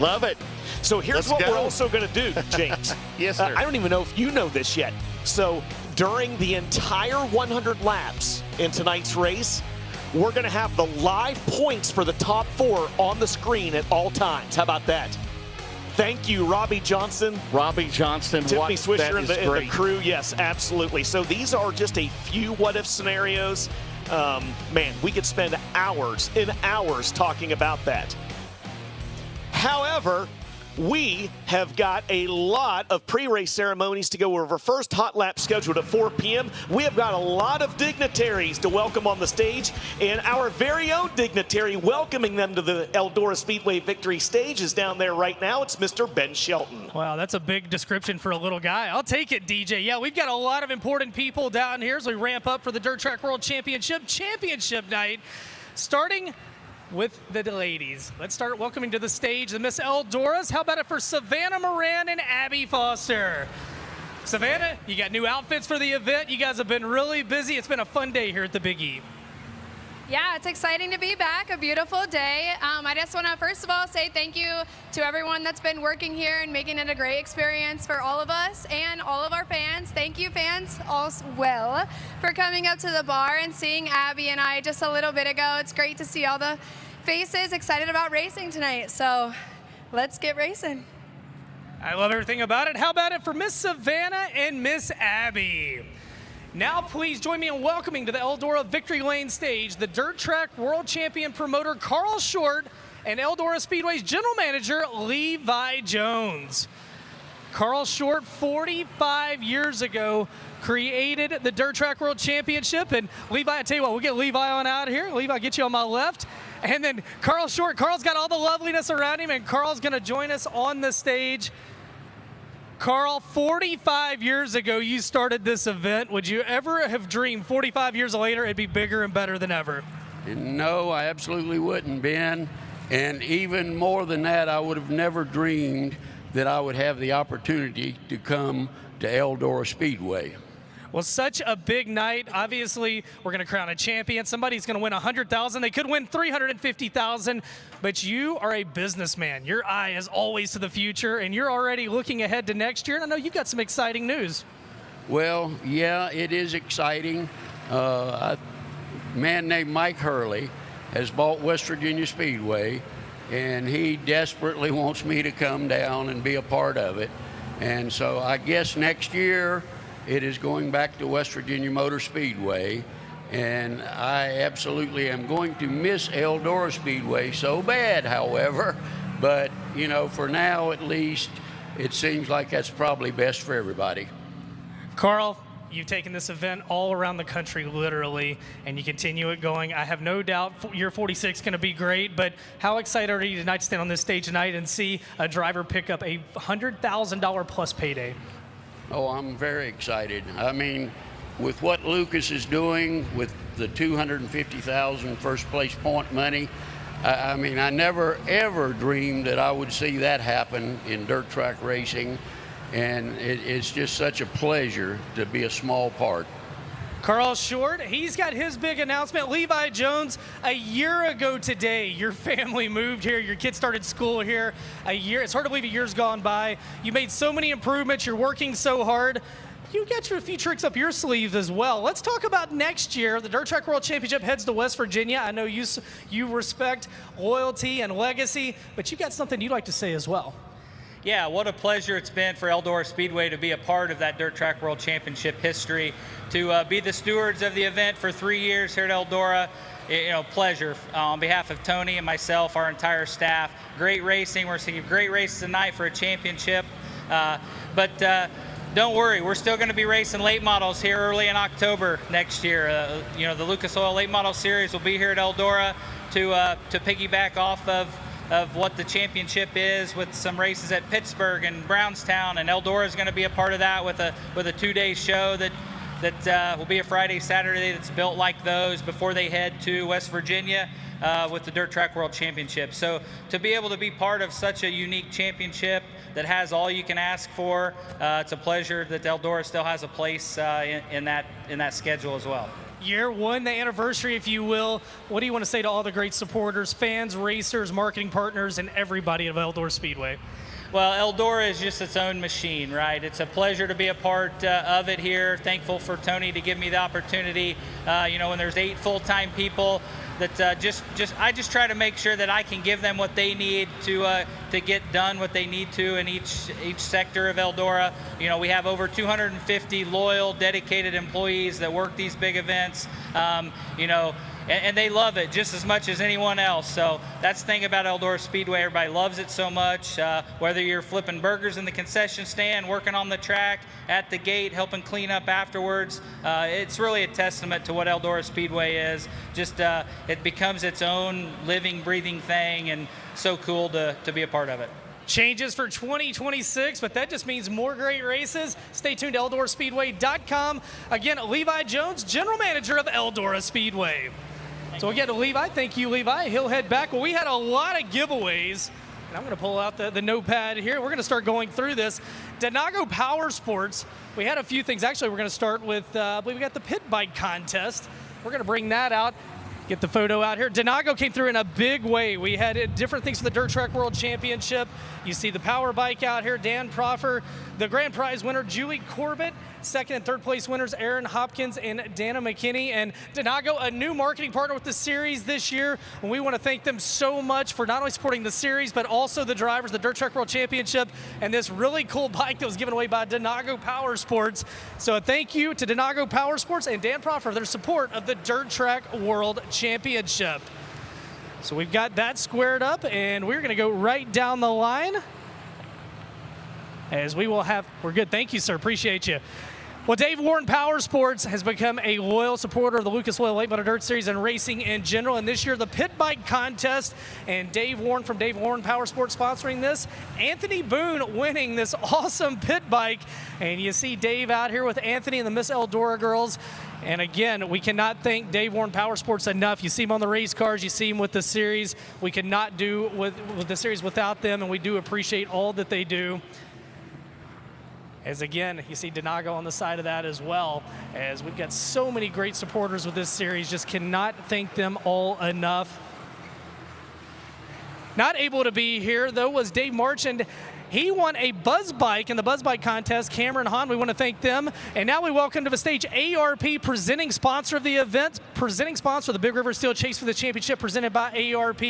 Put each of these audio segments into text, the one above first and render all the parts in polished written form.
Love it. So here's what we're also going to do, James. Yes, sir. I don't even know if you know this yet. So during the entire 100 laps in tonight's race, we're going to have the live points for the top 4 on the screen at all times. How about that? Thank you, Robbie Johnson. Robbie Johnston. Tiffany Swisher and the crew. Yes, absolutely. So these are just a few what-if scenarios. Man, we could spend hours and hours talking about that. However, we have got a lot of pre-race ceremonies to go over. First hot lap scheduled at 4 p.m. We have got a lot of dignitaries to welcome on the stage, and our very own dignitary welcoming them to the Eldora Speedway victory stage is down there right now. It's Mr. Ben Shelton. Wow, that's a big description for a little guy. I'll take it, DJ. Yeah, we've got a lot of important people down here as we ramp up for the Dirt Track World Championship night, starting with the ladies. Let's start welcoming to the stage the Miss Eldoras. How about it for Savannah Moran and Abby Foster? Savannah, you got new outfits for the event. You guys have been really busy. It's been a fun day here at the Big E. Yeah, it's exciting to be back. A beautiful day. I just want to first of all say thank you to everyone that's been working here and making it a great experience for all of us and all of our fans. Thank you, fans, as well, for coming up to the bar and seeing Abby and I just a little bit ago. It's great to see all the faces excited about racing tonight. So let's get racing. I love everything about it. How about it for Miss Savannah and Miss Abby? Now please join me in welcoming to the Eldora Victory Lane stage the Dirt Track World Champion promoter Carl Short and Eldora Speedway's General Manager Levi Jones. Carl Short, 45 years ago, created the Dirt Track World Championship. And Levi, I tell you what, we'll get Levi on out here. Levi, get you on my left. And then Carl Short, Carl's got all the loveliness around him, and Carl's going to join us on the stage. Carl, 45 years ago, you started this event. Would you ever have dreamed 45 years later it'd be bigger and better than ever? No, I absolutely wouldn't, Ben. And even more than that, I would have never dreamed that I would have the opportunity to come to Eldora Speedway. Well, such a big night. Obviously, we're going to crown a champion. Somebody's going to win $100,000. They could win $350,000, but you are a businessman. Your eye is always to the future, and you're already looking ahead to next year. And I know you've got some exciting news. Well, yeah, it is exciting. A man named Mike Hurley has bought West Virginia Speedway, and he desperately wants me to come down and be a part of it. And so I guess next year, it is going back to West Virginia Motor Speedway, and I absolutely am going to miss Eldora Speedway so bad, however, but, you know, for now at least, it seems like that's probably best for everybody. Carl, you've taken this event all around the country, literally, and you continue it going. I have no doubt year 46 is going to be great, but how excited are you tonight to stand on this stage tonight and see a driver pick up a $100,000 plus payday? Oh, I'm very excited. I mean, with what Lucas is doing with the $250,000 first place point money, I mean, I never ever dreamed that I would see that happen in dirt track racing, and it's just such a pleasure to be a small part. Carl Short, he's got his big announcement. Levi Jones, a year ago today, your family moved here. Your kids started school here a year. It's hard to believe a year's gone by. You made so many improvements. You're working so hard. You got a few tricks up your sleeves as well. Let's talk about next year. The Dirt Track World Championship heads to West Virginia. I know you respect loyalty and legacy, but you got something you'd like to say as well. Yeah, what a pleasure it's been for Eldora Speedway to be a part of that Dirt Track World Championship history, to be the stewards of the event for 3 years here at Eldora. You know, pleasure. On behalf of Tony and myself, our entire staff, great racing. We're seeing great races tonight for a championship. But don't worry, we're still going to be racing late models here early in October next year. You know, the Lucas Oil Late Model Series will be here at Eldora to piggyback off of what the championship is, with some races at Pittsburgh and Brownstown, and Eldora is going to be a part of that with a 2-day show that will be a Friday, Saturday that's built like those before they head to West Virginia with the Dirt Track World Championship. So to be able to be part of such a unique championship that has all you can ask for, it's a pleasure that Eldora still has a place in that schedule as well. year one, the anniversary, if you will. What do you want to say to all the great supporters, fans, racers, marketing partners, and everybody of Eldora Speedway? Well, Eldora is just its own machine, right? It's a pleasure to be a part of it here. Thankful for Tony to give me the opportunity. When there's 8 full-time people, that I just try to make sure that I can give them what they need to get done what they need to in each sector of Eldora. We have over 250 loyal, dedicated employees that work these big events. And they love it just as much as anyone else. So that's the thing about Eldora Speedway. Everybody loves it so much. Whether you're flipping burgers in the concession stand, working on the track, at the gate, helping clean up afterwards, it's really a testament to what Eldora Speedway is. Just it becomes its own living, breathing thing, and so cool to be a part of it. Changes for 2026, but that just means more great races. Stay tuned to EldoraSpeedway.com. Again, Levi Jones, General Manager of Eldora Speedway. So we'll get to Levi. Thank you, Levi. He'll head back. Well, we had a lot of giveaways, and I'm going to pull out the notepad here. We're going to start going through this. Denago Power Sports, we had a few things. Actually, we're going to start with, I believe we got the pit bike contest. We're going to bring that out. Get the photo out here. Denago came through in a big way. We had different things for the Dirt Track World Championship. You see the power bike out here, Dan Proffer, the grand prize winner, Julie Corbett, second and third place winners, Aaron Hopkins and Dana McKinney. And Denago, a new marketing partner with the series this year. And we want to thank them so much for not only supporting the series, but also the drivers, the Dirt Track World Championship, and this really cool bike that was given away by Denago Power Sports. So a thank you to Denago Power Sports and Dan Proffer for their support of the Dirt Track World Championship. So we've got that squared up, and we're going to go right down the line. As we will have, we're good. Thank you, sir. Appreciate you. Well, Dave Warren Power Sports has become a loyal supporter of the Lucas Oil Late Model Dirt Series and racing in general. And this year, the Pit Bike Contest, and Dave Warren from Dave Warren Power Sports sponsoring this. Anthony Boone winning this awesome pit bike. And you see Dave out here with Anthony and the Miss Eldora girls. And again, we cannot thank Dave Warren Power Sports enough. You see him on the race cars, you see him with the series. We cannot do with the series without them, and we do appreciate all that they do. As again, you see Denago on the side of that as well, as we've got so many great supporters with this series. Just cannot thank them all enough. Not able to be here, though, was Dave Marchand. He won a Buzz Bike in the Buzz Bike contest. Cameron Hahn, we want to thank them. And now we welcome to the stage ARP, presenting sponsor of the event, presenting sponsor of the Big River Steel Chase for the Championship, presented by ARP.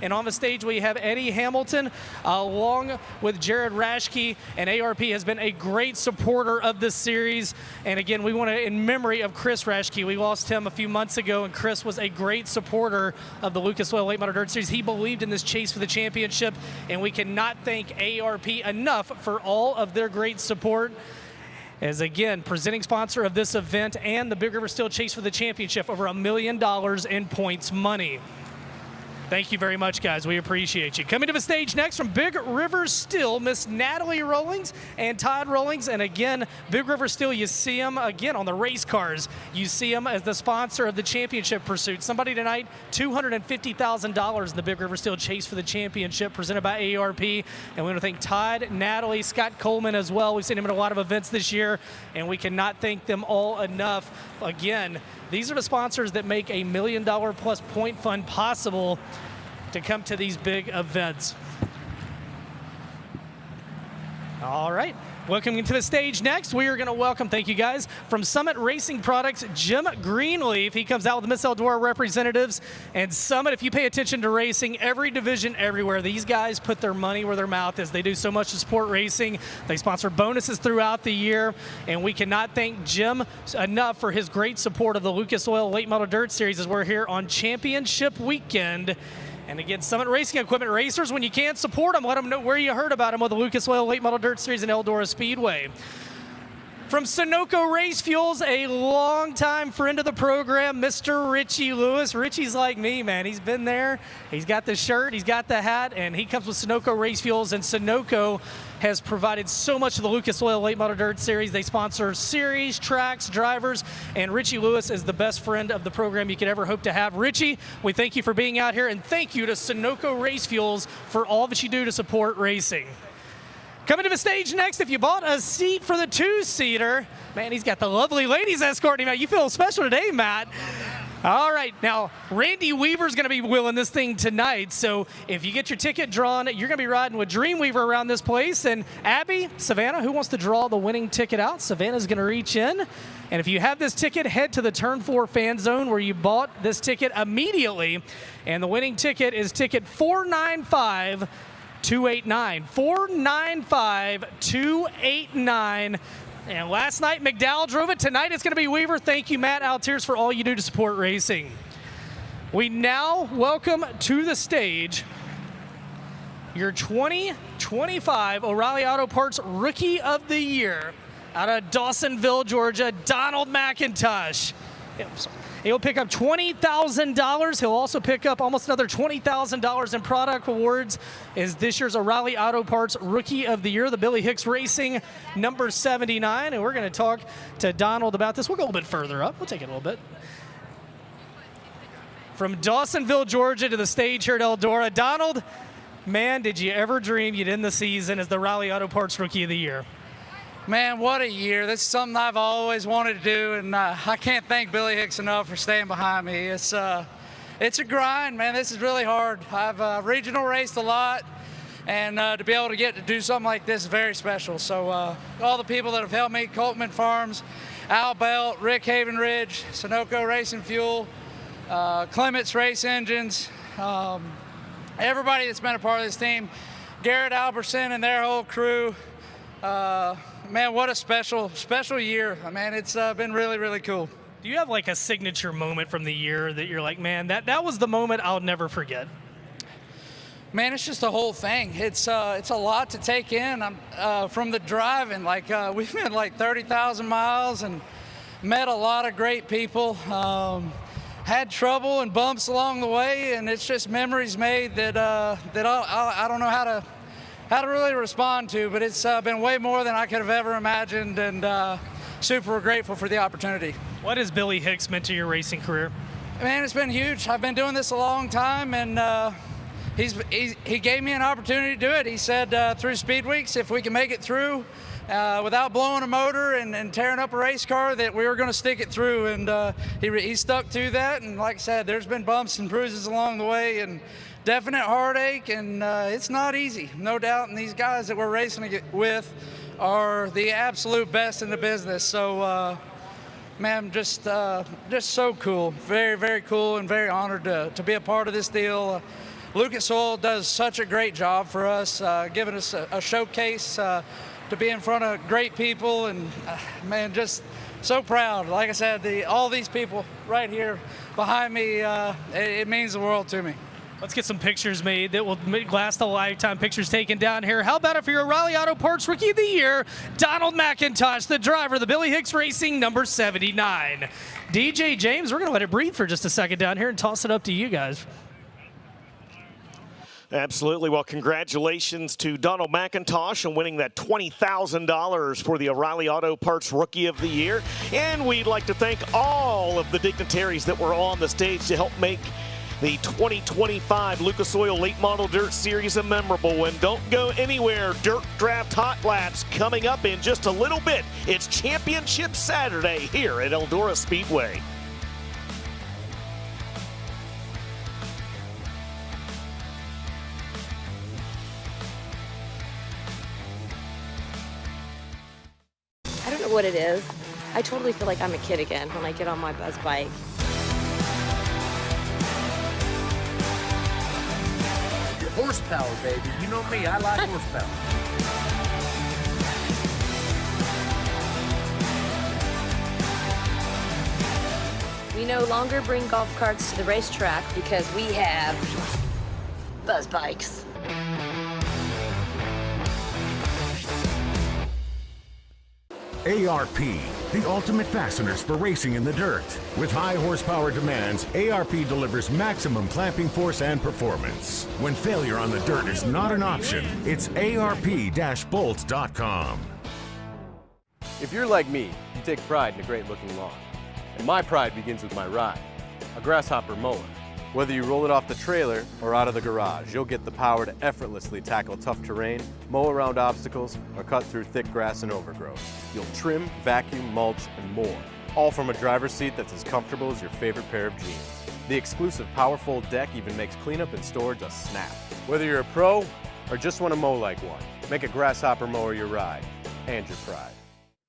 And on the stage we have Eddie Hamilton, along with Jared Rashke. And ARP has been a great supporter of this series. And again, we want to, in memory of Chris Rashke, we lost him a few months ago, and Chris was a great supporter of the Lucas Oil Late Model Dirt Series. He believed in this chase for the championship, and we cannot thank ARP enough for all of their great support. As again, presenting sponsor of this event and the Big River Steel Chase for the championship, over $1 million in points money. Thank you very much, guys. We appreciate you. Coming to the stage next from Big River Steel, Miss Natalie Rollings and Todd Rollings. And again, Big River Steel, you see them again on the race cars. You see them as the sponsor of the championship pursuit. Somebody tonight, $250,000 in the Big River Steel Chase for the championship, presented by ARP. And we want to thank Todd, Natalie, Scott Coleman as well. We've seen him at a lot of events this year, and we cannot thank them all enough. Again, these are the sponsors that make a $1 million plus point fund possible to come to these big events. All right, welcome to the stage next. We are going to welcome, thank you guys, from Summit Racing Products, Jim Greenleaf. He comes out with the Miss Eldora representatives. And Summit, if you pay attention to racing, every division, everywhere, these guys put their money where their mouth is. They do so much to support racing. They sponsor bonuses throughout the year. And we cannot thank Jim enough for his great support of the Lucas Oil Late Model Dirt Series as we're here on Championship Weekend. And again, Summit Racing Equipment racers, when you can't support them, let them know where you heard about them with the Lucas Oil Late Model Dirt Series and Eldora Speedway. From Sunoco Race Fuels, a longtime friend of the program, Mr. Richie Lewis. Richie's like me, man. He's been there. He's got the shirt, he's got the hat, and he comes with Sunoco Race Fuels. And Sunoco has provided so much to the Lucas Oil Late Model Dirt Series. They sponsor series, tracks, drivers, and Richie Lewis is the best friend of the program you could ever hope to have. Richie, we thank you for being out here, and thank you to Sunoco Race Fuels for all that you do to support racing. Coming to the stage next, if you bought a seat for the 2-seater, man, he's got the lovely ladies escorting him out. You feel special today, Matt. All right, now, Randy Weaver's going to be wheeling this thing tonight, so if you get your ticket drawn, you're going to be riding with Dreamweaver around this place. And Abby, Savannah, who wants to draw the winning ticket out? Savannah's going to reach in. And if you have this ticket, head to the Turn 4 fan zone where you bought this ticket immediately. And the winning ticket is ticket 495-289. 495-289. And last night, McDowell drove it. Tonight, it's going to be Weaver. Thank you, Matt Altiers, for all you do to support racing. We now welcome to the stage your 2025 O'Reilly Auto Parts Rookie of the Year out of Dawsonville, Georgia, Donald McIntosh. He'll pick up $20,000. He'll also pick up almost another $20,000 in product awards as this year's O'Reilly Auto Parts Rookie of the Year, the Billy Hicks Racing number 79. And we're going to talk to Donald about this. We'll go a little bit further up. We'll take it a little bit. From Dawsonville, Georgia to the stage here at Eldora. Donald, man, did you ever dream you'd end the season as the O'Reilly Auto Parts Rookie of the Year? Man, what a year. This is something I've always wanted to do, and I can't thank Billy Hicks enough for staying behind me. It's a grind, man. This is really hard. I've regional raced a lot, and to be able to get to do something like this is very special. So all the people that have helped me, Coltman Farms, Al Belt, Rick Havenridge, Sunoco Racing Fuel, Clements Race Engines, everybody that's been a part of this team, Garrett Alberson and their whole crew. Man, what a special year. Man, it's been really, really cool. Do you have like a signature moment from the year that you're like, man, that was the moment I'll never forget? Man, it's just the whole thing. It's a lot to take in. From the driving, like we've been like 30,000 miles and met a lot of great people. Had trouble and bumps along the way, and it's just memories made that I don't know how to really respond to, but it's been way more than I could have ever imagined, and super grateful for the opportunity. What has Billy Hicks meant to your racing career? Man, it's been huge. I've been doing this a long time, and he gave me an opportunity to do it. He said through Speed Weeks, if we can make it through without blowing a motor and tearing up a race car, that we were going to stick it through, and he stuck to that. And like I said, there's been bumps and bruises along the way, and definite heartache, and it's not easy, no doubt. And these guys that we're racing with are the absolute best in the business. So, man, just so cool, very, very cool, and very honored to be a part of this deal. Lucas Oil does such a great job for us, giving us a showcase to be in front of great people, and man, just so proud. Like I said, all these people right here behind me, it means the world to me. Let's get some pictures made that will last a lifetime. Pictures taken down here. How about it for your O'Reilly Auto Parts Rookie of the Year, Donald McIntosh, the driver of the Billy Hicks Racing number 79. DJ James, we're going to let it breathe for just a second down here and toss it up to you guys. Absolutely. Well, congratulations to Donald McIntosh on winning that $20,000 for the O'Reilly Auto Parts Rookie of the Year. And we'd like to thank all of the dignitaries that were on the stage to help make the 2025 Lucas Oil Late Model Dirt Series a memorable. And don't go anywhere. Dirt Draft Hot Laps coming up in just a little bit. It's Championship Saturday here at Eldora Speedway. I don't know what it is. I totally feel like I'm a kid again when I get on my buzz bike. Horsepower, baby. You know me, I like horsepower. We no longer bring golf carts to the racetrack because we have buzz bikes. ARP, the ultimate fasteners for racing in the dirt. With high horsepower demands, ARP delivers maximum clamping force and performance. When failure on the dirt is not an option, it's ARP-bolts.com. If you're like me, you take pride in a great looking lawn. And my pride begins with my ride, a Grasshopper mower. Whether you roll it off the trailer or out of the garage, you'll get the power to effortlessly tackle tough terrain, mow around obstacles, or cut through thick grass and overgrowth. You'll trim, vacuum, mulch, and more, all from a driver's seat that's as comfortable as your favorite pair of jeans. The exclusive Powerfold deck even makes cleanup and storage a snap. Whether you're a pro or just want to mow like one, make a Grasshopper mower your ride and your pride.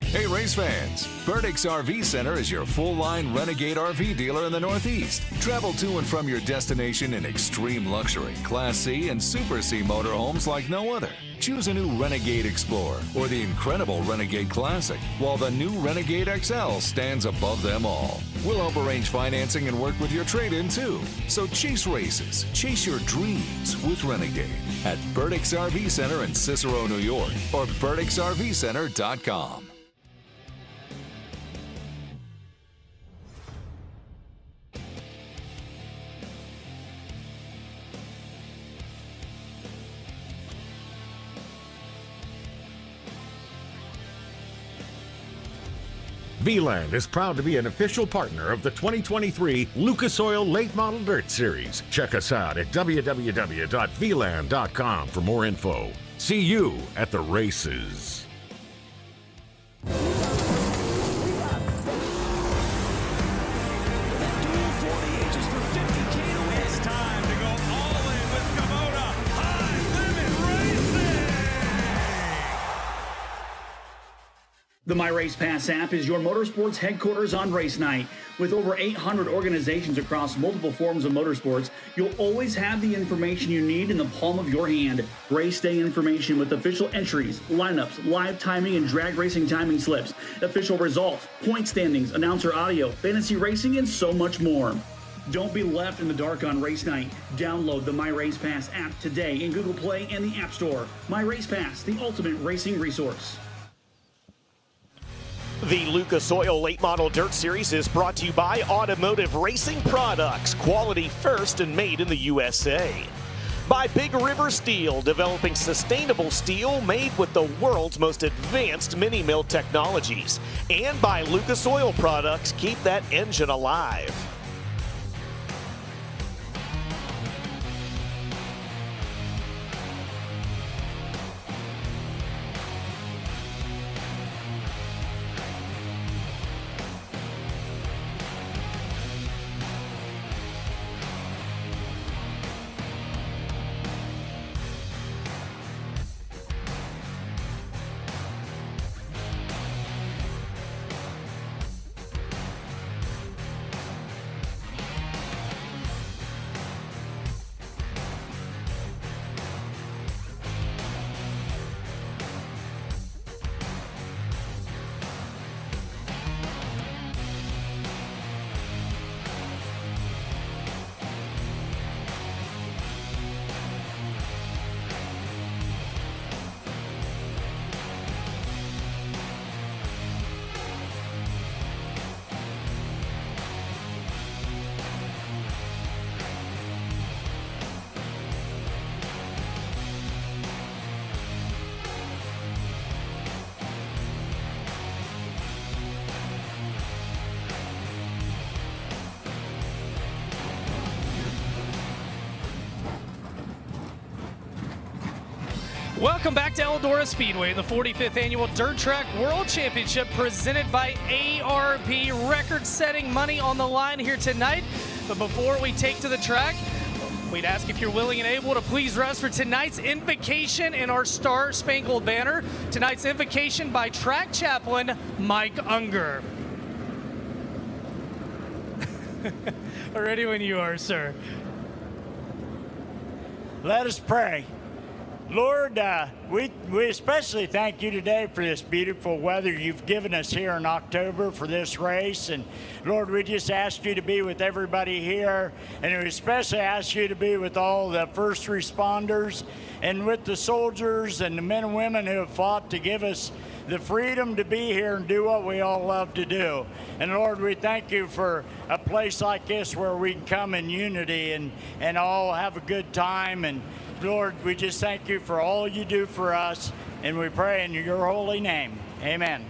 Hey race fans, Burdick's RV Center is your full-line Renegade RV dealer in the Northeast. Travel to and from your destination in extreme luxury, Class C and Super C motorhomes like no other. Choose a new Renegade Explorer or the incredible Renegade Classic, while the new Renegade XL stands above them all. We'll help arrange financing and work with your trade-in too. So chase races, chase your dreams with Renegade at Burdick's RV Center in Cicero, New York, or burdicksrvcenter.com. V-Land is proud to be an official partner of the 2023 Lucas Oil Late Model Dirt Series. Check us out at www.vland.com for more info. See you at the races. The My Race Pass app is your motorsports headquarters on race night. With over 800 organizations across multiple forms of motorsports, you'll always have the information you need in the palm of your hand. Race day information with official entries, lineups, live timing and drag racing timing slips, official results, point standings, announcer audio, fantasy racing, and so much more. Don't be left in the dark on race night. Download the My Race Pass app today in Google Play and the App Store. My Race Pass, the ultimate racing resource. The Lucas Oil Late Model Dirt Series is brought to you by Automotive Racing Products, quality first and made in the USA. By Big River Steel, developing sustainable steel made with the world's most advanced mini mill technologies. And by Lucas Oil Products, keep that engine alive. Welcome back to Eldora Speedway, the 45th Annual Dirt Track World Championship presented by ARP. Record-setting money on the line here tonight. But before we take to the track, we'd ask if you're willing and able to please rest for tonight's invocation in our Star Spangled Banner. Tonight's invocation by track chaplain Mike Unger. Ready when you are, sir. Let us pray. Lord, we especially thank you today for this beautiful weather you've given us here in October for this race. And Lord, we just ask you to be with everybody here. And we especially ask you to be with all the first responders and with the soldiers and the men and women who have fought to give us the freedom to be here and do what we all love to do. And Lord, we thank you for a place like this where we can come in unity and all have a good time. And Lord, we just thank you for all you do for us, and we pray in your holy name. Amen.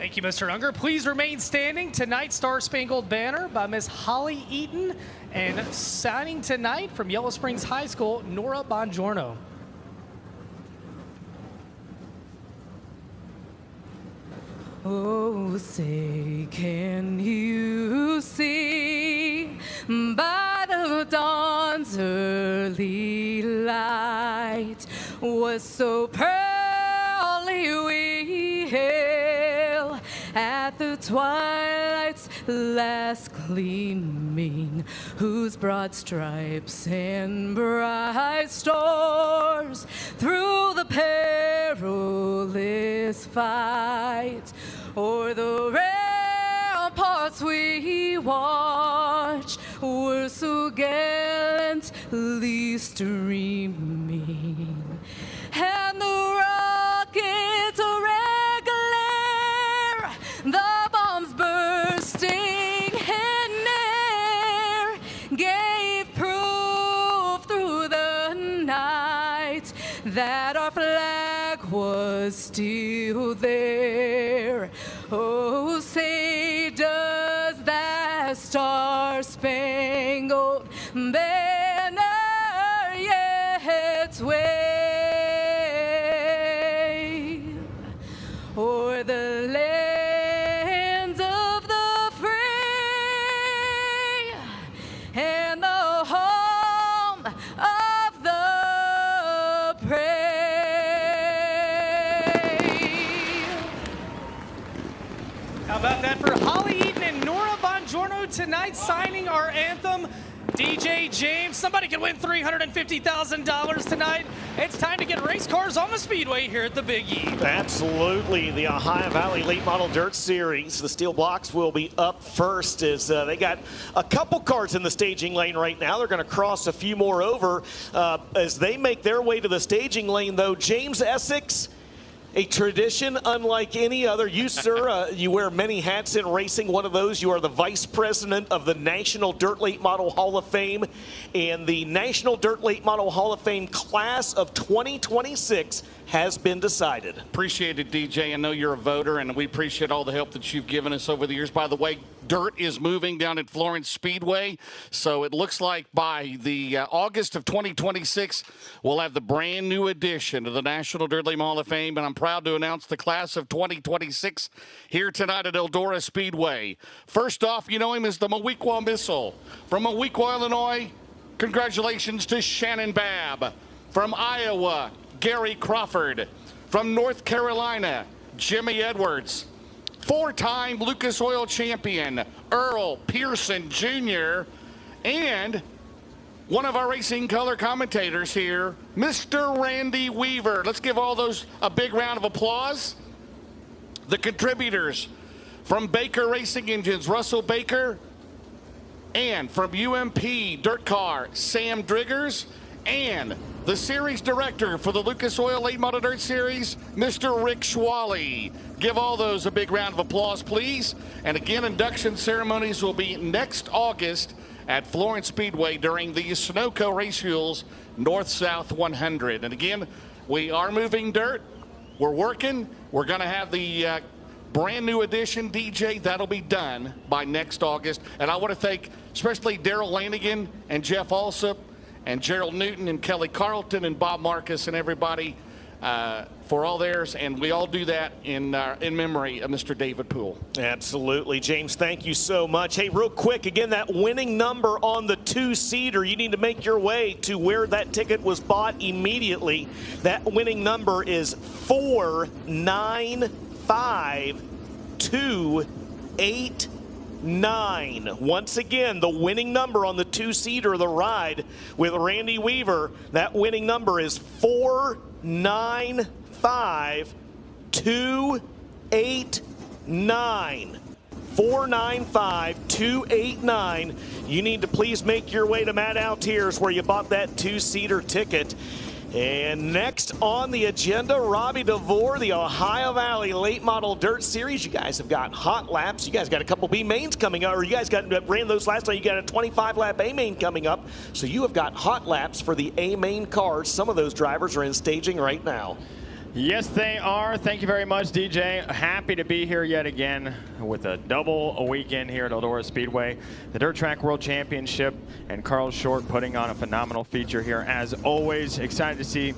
Thank you, Mr. Unger. Please remain standing. Tonight's Star Spangled Banner by Miss Holly Eaton, and signing tonight from Yellow Springs High School, Nora Bongiorno. Oh, say, can you see by the dawn's early light was so pearly we hail at the twilight's last gleaming, whose broad stripes and bright stars through the perilous fight o'er the ramparts we watch were so gallantly streaming, and the rockets red glare, the bombs bursting in air, gave proof through the night that our flag was still there. Oh, say, does that star-spangled banner yet wave o'er the lands of the free and the home of the brave? How about that for Holly Eaton and Nora Bongiorno tonight, signing our anthem. DJ James, somebody could win $350,000 tonight. It's time to get race cars on the Speedway here at the Big E. Absolutely. The Ohio Valley Late Model Dirt Series. The steel blocks will be up first as they got a couple cars in the staging lane right now. They're going to cross a few more over as they make their way to the staging lane, though. James Essex, a tradition unlike any other. You, sir, you wear many hats in racing. One of those, you are the vice president of the National Dirt Late Model Hall of Fame. And the National Dirt Late Model Hall of Fame class of 2026 has been decided. Appreciate it, DJ. I know you're a voter, and we appreciate all the help that you've given us over the years. By the way, dirt is moving down at Florence Speedway, so it looks like by the August of 2026, we'll have the brand new addition to the National Dirt Late Hall of Fame, and I'm proud to announce the class of 2026 here tonight at Eldora Speedway. First off, you know him as the Moweaqua Missile. From Moweaqua, Illinois, congratulations to Shannon Babb. From Iowa, Gary Crawford. From North Carolina, Jimmy Edwards. Four-time Lucas Oil champion, Earl Pearson Jr., and one of our racing color commentators here, Mr. Randy Weaver. Let's give all those a big round of applause. The contributors from Baker Racing Engines, Russell Baker, and from UMP Dirt Car, Sam Driggers, and the series director for the Lucas Oil Late Model Dirt Series, Mr. Rick Schwally. Give all those a big round of applause, please. And again, induction ceremonies will be next August at Florence Speedway during the Sunoco Race Fuels North-South 100. And again, we are moving dirt. We're working. We're going to have the brand new edition, DJ. That'll be done by next August. And I want to thank especially Daryl Lanigan and Jeff Alsop and Gerald Newton and Kelly Carlton and Bob Marcus and everybody for all theirs, and we all do that in memory of Mr. David Poole. Absolutely. James, thank you so much. Hey, real quick, again, that winning number on the two-seater, you need to make your way to where that ticket was bought immediately. That winning number is 495289. Once again, the winning number on the two-seater of the ride with Randy Weaver, that winning number is 495289. 495289. You need to please make your way to Matt Altiers where you bought that two-seater ticket. And next on the agenda, Robbie DeVore, the Ohio Valley Late Model Dirt Series. You guys have got hot laps. You guys got a couple B mains coming up, or you guys ran those last time. You got a 25-lap A main coming up. So you have got hot laps for the A main cars. Some of those drivers are in staging right now. Yes, they are. Thank you very much, DJ. Happy to be here yet again with a double weekend here at Eldora Speedway. The Dirt Track World Championship and Carl Short putting on a phenomenal feature here. As always, excited to see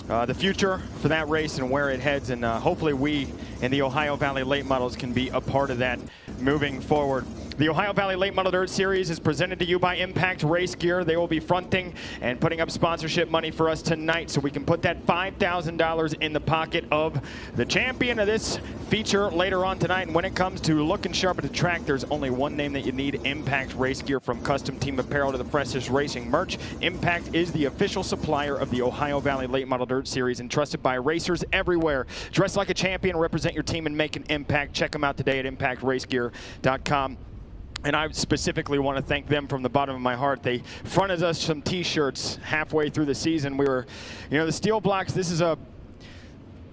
the future for that race and where it heads. And hopefully we in the Ohio Valley Late Models can be a part of that moving forward. The Ohio Valley Late Model Dirt Series is presented to you by Impact Race Gear. They will be fronting and putting up sponsorship money for us tonight so we can put that $5,000 in the pocket of the champion of this feature later on tonight. And when it comes to looking sharp at the track, there's only one name that you need: Impact Race Gear. From custom team apparel to the freshest racing merch, Impact is the official supplier of the Ohio Valley Late Model Dirt Series and trusted by racers everywhere. Dress like a champion, represent your team, and make an impact. Check them out today at impactracegear.com. And I specifically want to thank them from the bottom of my heart. They fronted us some t-shirts halfway through the season. We were, you know, the steel blocks,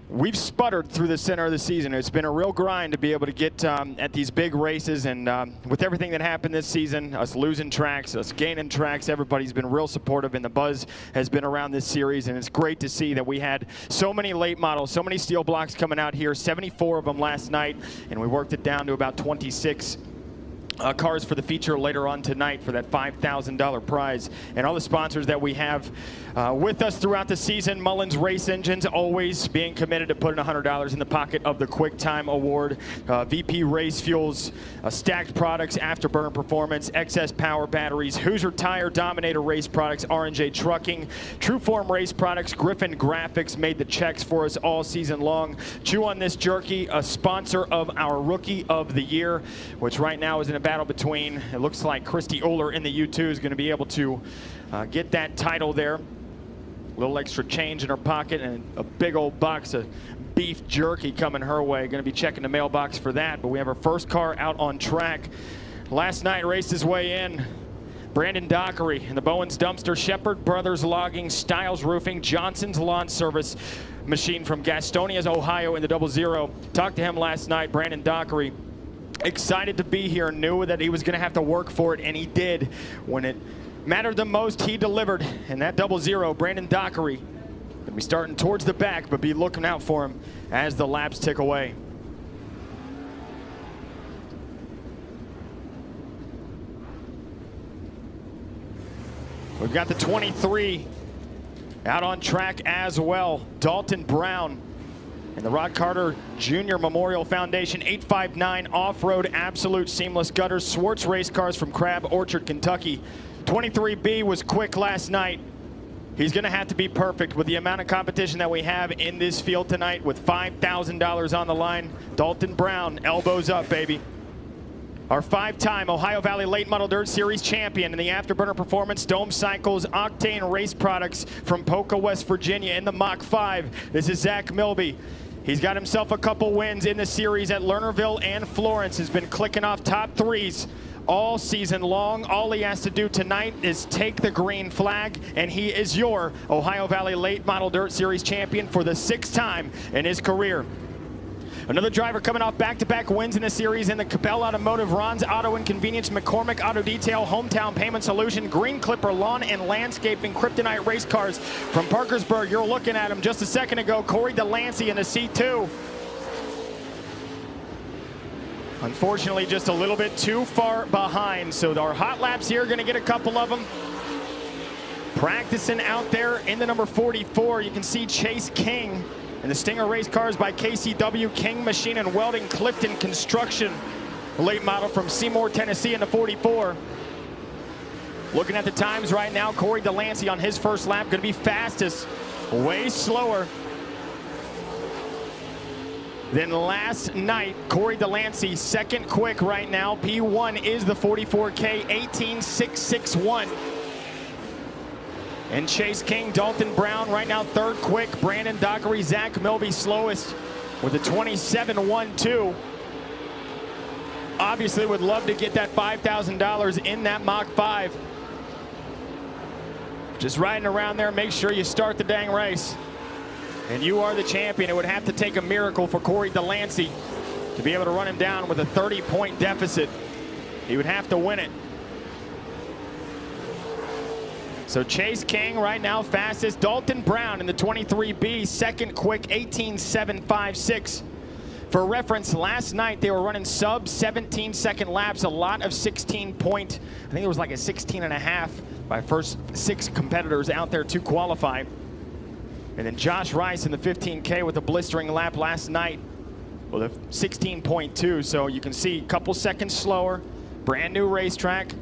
we've sputtered through the center of the season. It's been a real grind to be able to get at these big races. And with everything that happened this season, us losing tracks, us gaining tracks, everybody's been real supportive, and the buzz has been around this series. And it's great to see that we had so many late models, so many steel blocks coming out here, 74 of them last night, and we worked it down to about 26 cars for the feature later on tonight for that $5,000 prize. And all the sponsors that we have with us throughout the season: Mullins Race Engines, always being committed to putting $100 in the pocket of the Quick Time Award. VP Race Fuels, Stacked Products, Afterburner Performance, Excess Power Batteries, Hoosier Tire, Dominator Race Products, R&J Trucking, True Form Race Products, Griffin Graphics made the checks for us all season long. Chew on This Jerky, a sponsor of our Rookie of the Year, which right now is in a battle between, it looks like Christy Oler in the U2 is going to be able to get that title there. A little extra change in her pocket and a big old box of beef jerky coming her way. Going to be checking the mailbox for that. But we have our first car out on track. Last night raced his way in. Brandon Dockery in the Bowens Dumpster, Shepherd Brothers Logging, Stiles Roofing, Johnson's Lawn Service machine from Gastonia's, Ohio in the 00. Talked to him last night. Brandon Dockery excited to be here, knew that he was going to have to work for it, and he did. When it mattered the most, he delivered. And that 00, Brandon Dockery, going to be starting towards the back, but be looking out for him as the laps tick away. We've got the 23 out on track as well. Dalton Brown and the Rod Carter Jr. Memorial Foundation 859 Off-Road Absolute Seamless Gutters, Swartz Race Cars from Crab Orchard, Kentucky. 23B was quick last night. He's going to have to be perfect with the amount of competition that we have in this field tonight with $5,000 on the line. Dalton Brown, elbows up, baby. Our 5-time Ohio Valley Late Model Dirt Series champion in the Afterburner Performance, Dome Cycles, Octane Race Products from Polka, West Virginia in the Mach 5. This is Zach Milby. He's got himself a couple wins in the series at Lernerville and Florence. Has been clicking off top threes all season long. All he has to do tonight is take the green flag, and he is your Ohio Valley Late Model Dirt Series champion for the 6th time in his career. Another driver coming off back-to-back wins in the series in the Cabell Automotive, Ron's Auto and Convenience, McCormick Auto Detail, Hometown Payment Solution, Green Clipper Lawn and Landscaping, Kryptonite Race Cars from Parkersburg. You're looking at him just a second ago, Corey Delancey in the C2. Unfortunately, just a little bit too far behind. So our hot laps here are going to get a couple of them. Practicing out there in the number 44, you can see Chase King. And the Stinger race cars by KCW, King Machine and Welding, Clifton Construction. Late model from Seymour, Tennessee in the 44. Looking at the times right now, Corey Delancey on his first lap, going to be fastest, way slower than last night. Corey Delancey, second quick right now. P1 is the 44K, 18.661. And Chase King, Dalton Brown right now third quick. Brandon Dockery, Zach Milby slowest with a 27.12. Obviously would love to get that $5,000 in that Mach 5. Just riding around there, make sure you start the dang race. And you are the champion. It would have to take a miracle for Corey Delancey to be able to run him down with a 30-point deficit. He would have to win it. So Chase King right now fastest. Dalton Brown in the 23B, second quick, 18.756. For reference, last night they were running sub 17-second laps, a lot of 16 point. I think it was like a 16.5 by first 6 competitors out there to qualify. And then Josh Rice in the 15K with a blistering lap last night with a 16.2. So you can see a couple seconds slower, brand new racetrack.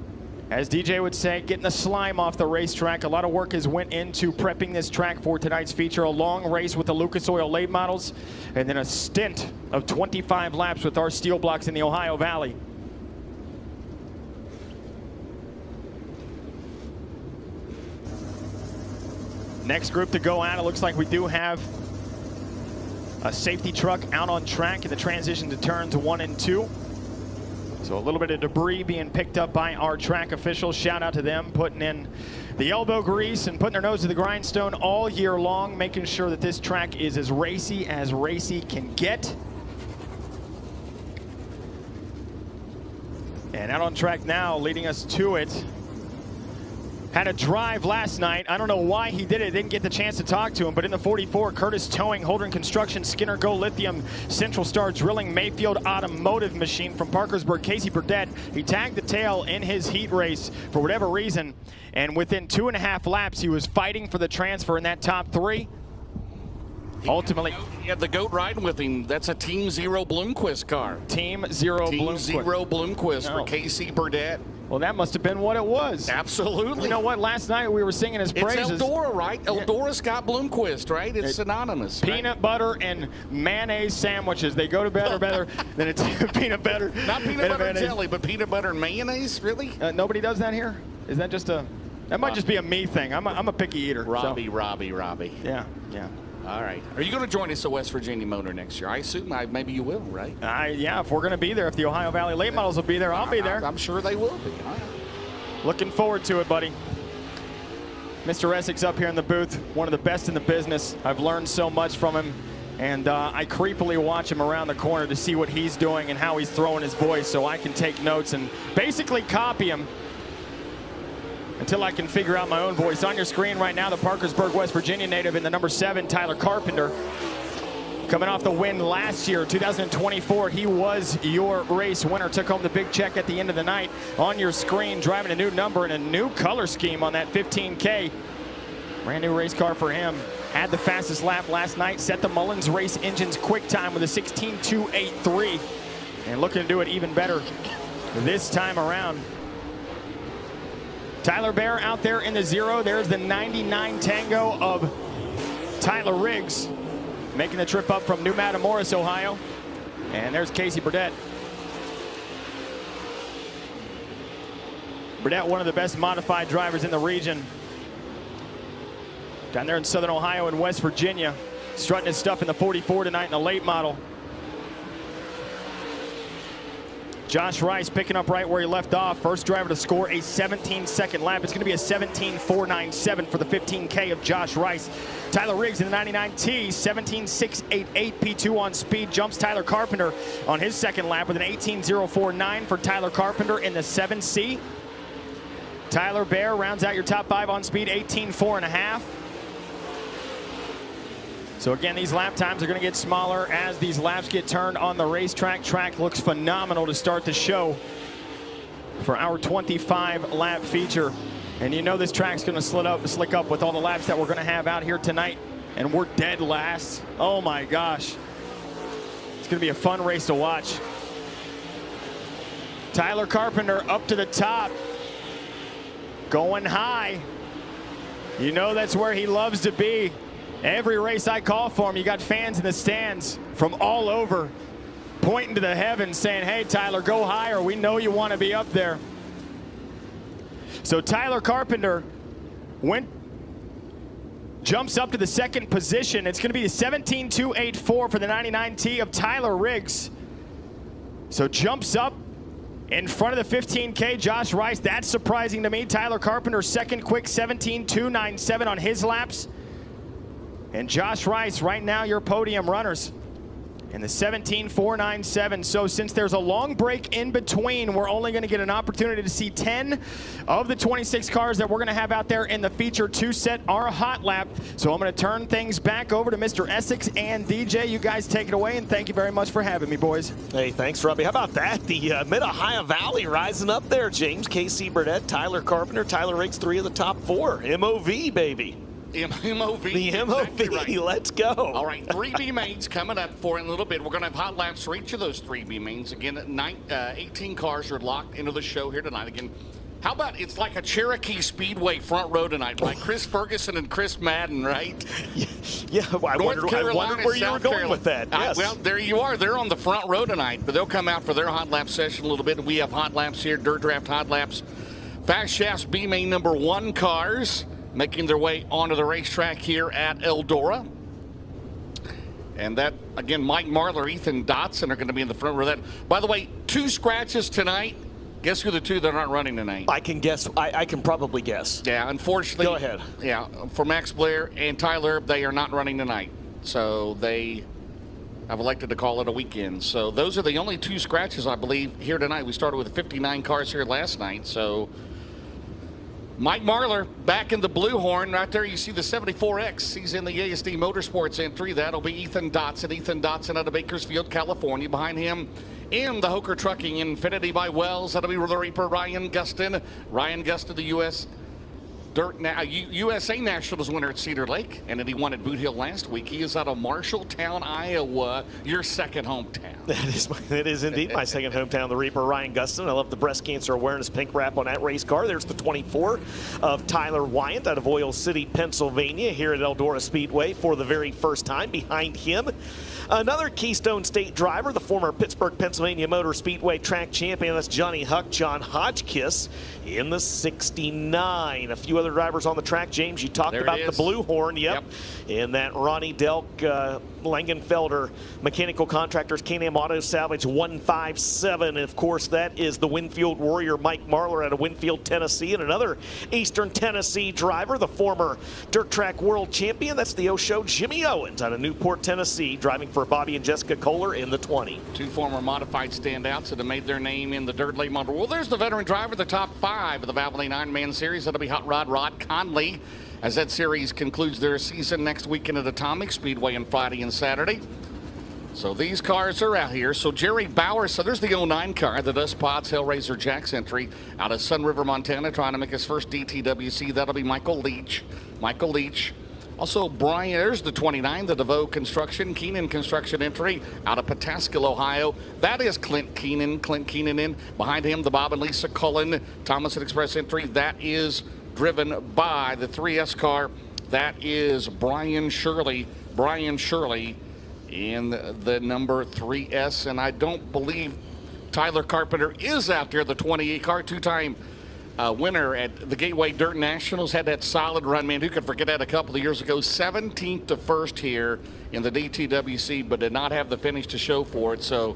As DJ would say, getting the slime off the racetrack. A lot of work has went into prepping this track for tonight's feature. A long race with the Lucas Oil late models, and then a stint of 25 laps with our steel blocks in the Ohio Valley. Next group to go out, it looks like we do have a safety truck out on track in the transition to turns 1 and 2. So a little bit of debris being picked up by our track officials. Shout out to them, putting in the elbow grease and putting their nose to the grindstone all year long, making sure that this track is as racy can get. And out on track now, leading us to it. Had a drive last night. I don't know why he did it. Didn't get the chance to talk to him. But in the 44, Curtis Towing, Holdren Construction, Skinner Go Lithium, Central Star Drilling, Mayfield Automotive Machine from Parkersburg, Casey Burdett. He tagged the tail in his heat race for whatever reason. And within 2.5 laps, he was fighting for the transfer in that top 3. Ultimately, he had the goat riding with him. That's a Team Zero Bloomquist car. Team Zero Bloomquist for Casey Burdett. Well, that must have been what it was. Absolutely. You know what? Last night we were singing his praises. It's Eldora, right? Eldora Scott Bloomquist, right? It's synonymous. Peanut butter and mayonnaise sandwiches. They go to better than it's peanut butter. Not peanut butter and jelly, but peanut butter and mayonnaise? Really? Nobody does that here? Is that just a... That might just be a me thing. I'm a picky eater. Robbie. Yeah. All right. Are you going to join us at West Virginia Motor next year? I assume maybe you will, right? Yeah, if we're going to be there, if the Ohio Valley late models will be there, I'll be there. I'm sure they will be. All right. Looking forward to it, buddy. Mr. Essex up here in the booth, one of the best in the business. I've learned so much from him, and I creepily watch him around the corner to see what he's doing and how he's throwing his voice so I can take notes and basically copy him until I can figure out my own voice. On your screen right now, the Parkersburg, West Virginia native in the number 7, Tyler Carpenter. Coming off the win last year, 2024, he was your race winner. Took home the big check at the end of the night. On your screen, driving a new number and a new color scheme on that 15K. Brand new race car for him. Had the fastest lap last night. Set the Mullins Race Engines quick time with a 16.283. And looking to do it even better this time around. Tyler Bear out there in the 0. There's the 99 Tango of Tyler Riggs, making the trip up from New Matamoros, Ohio. And there's Casey Burdett. Burdett, one of the best modified drivers in the region. Down there in Southern Ohio and West Virginia. Strutting his stuff in the 44 tonight in the late model. Josh Rice picking up right where he left off. First driver to score a 17-second lap. It's going to be a 17.497 for the 15K of Josh Rice. Tyler Riggs in the 99T, 17.688 P2 on speed. Jumps Tyler Carpenter on his second lap with an 18.049 for Tyler Carpenter in the 7C. Tyler Bear rounds out your top 5 on speed, 18.4.5. So again, these lap times are going to get smaller as these laps get turned on the racetrack. Track looks phenomenal to start the show for our 25 lap feature. And you know this track's going to slick up with all the laps that we're going to have out here tonight. And we're dead last. Oh my gosh. It's going to be a fun race to watch. Tyler Carpenter up to the top. Going high. You know that's where he loves to be. Every race I call for him, you got fans in the stands from all over pointing to the heavens saying, hey, Tyler, go higher. We know you want to be up there. So Tyler Carpenter jumps up to the second position. It's going to be the 17.284 for the 99T of Tyler Riggs. So jumps up in front of the 15K, Josh Rice. That's surprising to me. Tyler Carpenter, second quick, 17.297 on his laps. And Josh Rice, right now, your podium runners. and the 17.497. So since there's a long break in between, we're only going to get an opportunity to see 10 of the 26 cars that we're going to have out there in the feature to set our hot lap. So I'm going to turn things back over to Mr. Essex and DJ. You guys take it away, and thank you very much for having me, boys. Hey, thanks, Robbie. How about that? The Mid-Ohio Valley rising up there, James. Casey Burnett, Tyler Carpenter, Tyler Riggs, 3 of the top 4. MOV, baby. MOV. The MOV, exactly right. Let's go. All right, 3B mains coming up for in a little bit. We're going to have hot laps for each of those 3B mains. Again, 18 cars are locked into the show here tonight. Again, how about it's like a Cherokee Speedway front row tonight, right? Chris Ferguson and Chris Madden, right? Yeah, I wondered where you were going with that. Yes. Well, there you are. They're on the front row tonight, but they'll come out for their hot lap session a little bit. We have hot laps here, Dirt Draft hot laps. Fast Shafts B main number 1 cars making their way onto the racetrack here at Eldora. And that, again, Mike Marlar, Ethan Dotson are going to be in the front row of that. By the way, 2 scratches tonight. Guess who the 2 that aren't running tonight? I can guess. I can probably guess. Yeah, unfortunately. Go ahead. Yeah, for Max Blair and Tyler, they are not running tonight. So they have elected to call it a weekend. So those are the only 2 scratches, I believe, here tonight. We started with 59 cars here last night. So Mike Marlar back in the blue horn. Right there you see the 74X. He's in the ASD Motorsports entry. That'll be Ethan Dotson. Ethan Dotson out of Bakersfield, California. Behind him in the Hoker Trucking Infinity by Wells. That'll be the Reaper Ryan Gustin. Ryan Gustin, the USA Nationals winner at Cedar Lake, and then he won at Boot Hill last week. He is out of Marshalltown, Iowa, your second hometown. That is indeed my second hometown, the Reaper Ryan Gustin. I love the breast cancer awareness pink wrap on that race car. There's the 24 of Tyler Wyant out of Oil City, Pennsylvania, here at Eldora Speedway for the very first time. Behind him, another Keystone State driver, the former Pittsburgh, Pennsylvania Motor Speedway track champion. That's Johnny Huck, John Hodgkiss in the 69. A few other drivers on the track. James, you talked about the blue horn. Yep. And that Ronnie Delk, Langenfelder Mechanical Contractors, Can-Am Auto Salvage 157. And of course, that is the Winfield Warrior, Mike Marlar out of Winfield, Tennessee. And another Eastern Tennessee driver, the former Dirt Track World Champion. That's the O-Show, Jimmy Owens out of Newport, Tennessee, driving for Bobby and Jessica Kohler in the 20. 2 former modified standouts that have made their name in the dirt late model. Well, there's the veteran driver, the top 5 of the Valvoline Ironman Series. That'll be Hot Rod Conley, as that series concludes their season next weekend at Atomic Speedway on Friday and Saturday. So these cars are out here. So Jerry Bauer, so there's the 09 car, the Dust Pods Hellraiser Jack's entry out of Sun River, Montana, trying to make his first DTWC. That'll be Michael Leach. Also, Brian, there's the 29, the DeVoe Construction, Keenan Construction entry out of Pataskil, Ohio. That is Clint Keenan in. Behind him, the Bob and Lisa Cullen Thomas Express entry. That is driven by the 3S car. That is Brian Shirley in the number 3S. And I don't believe Tyler Carpenter is out there, the 28 car, 2-time winner at the Gateway Dirt Nationals. Had that solid run, man. Who could forget that a couple of years ago? 17th to 1st here in the DTWC, but did not have the finish to show for it. So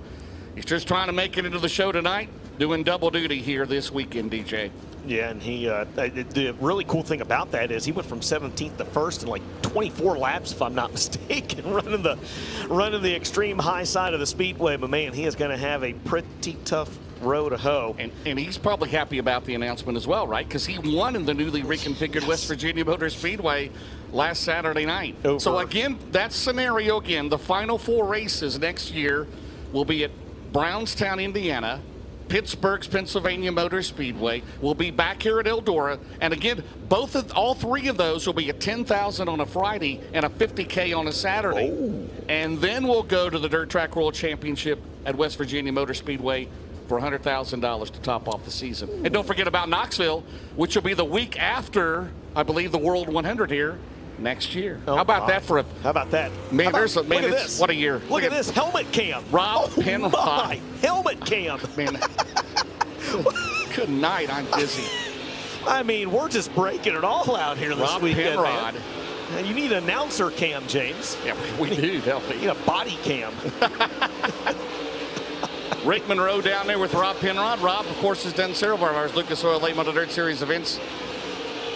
he's just trying to make it into the show tonight, doing double duty here this weekend, DJ. Yeah, and he the really cool thing about that is he went from 17th to 1st in like 24 laps, if I'm not mistaken, running the extreme high side of the speedway. But man, he is going to have a pretty tough row to hoe. And he's probably happy about the announcement as well, right? Because he won in the newly reconfigured West Virginia Motor Speedway last Saturday night. So again, that scenario again, the final 4 races next year will be at Brownstown, Indiana, Pittsburgh's Pennsylvania Motor Speedway. We'll be back here at Eldora, and again, all 3 of those will be at $10,000 on a Friday and a $50K on a Saturday. And then we'll go to the Dirt Track World Championship at West Virginia Motor Speedway for $100,000 to top off the season. And don't forget about Knoxville, which will be the week after, I believe, the World 100 here next year. How about that for a... How about that? Man, look at this. What a year. Look at this helmet cam. Rob Penrod. Helmet cam. Man, good night. I'm busy. I mean, we're just breaking it all out here this weekend, Penrod. Man. You need an announcer cam, James. Yeah, we do. You need a body cam. Rick Monroe down there with Rob Penrod. Rob, of course, has done several of our Lucas Oil Late Model Dirt Series events.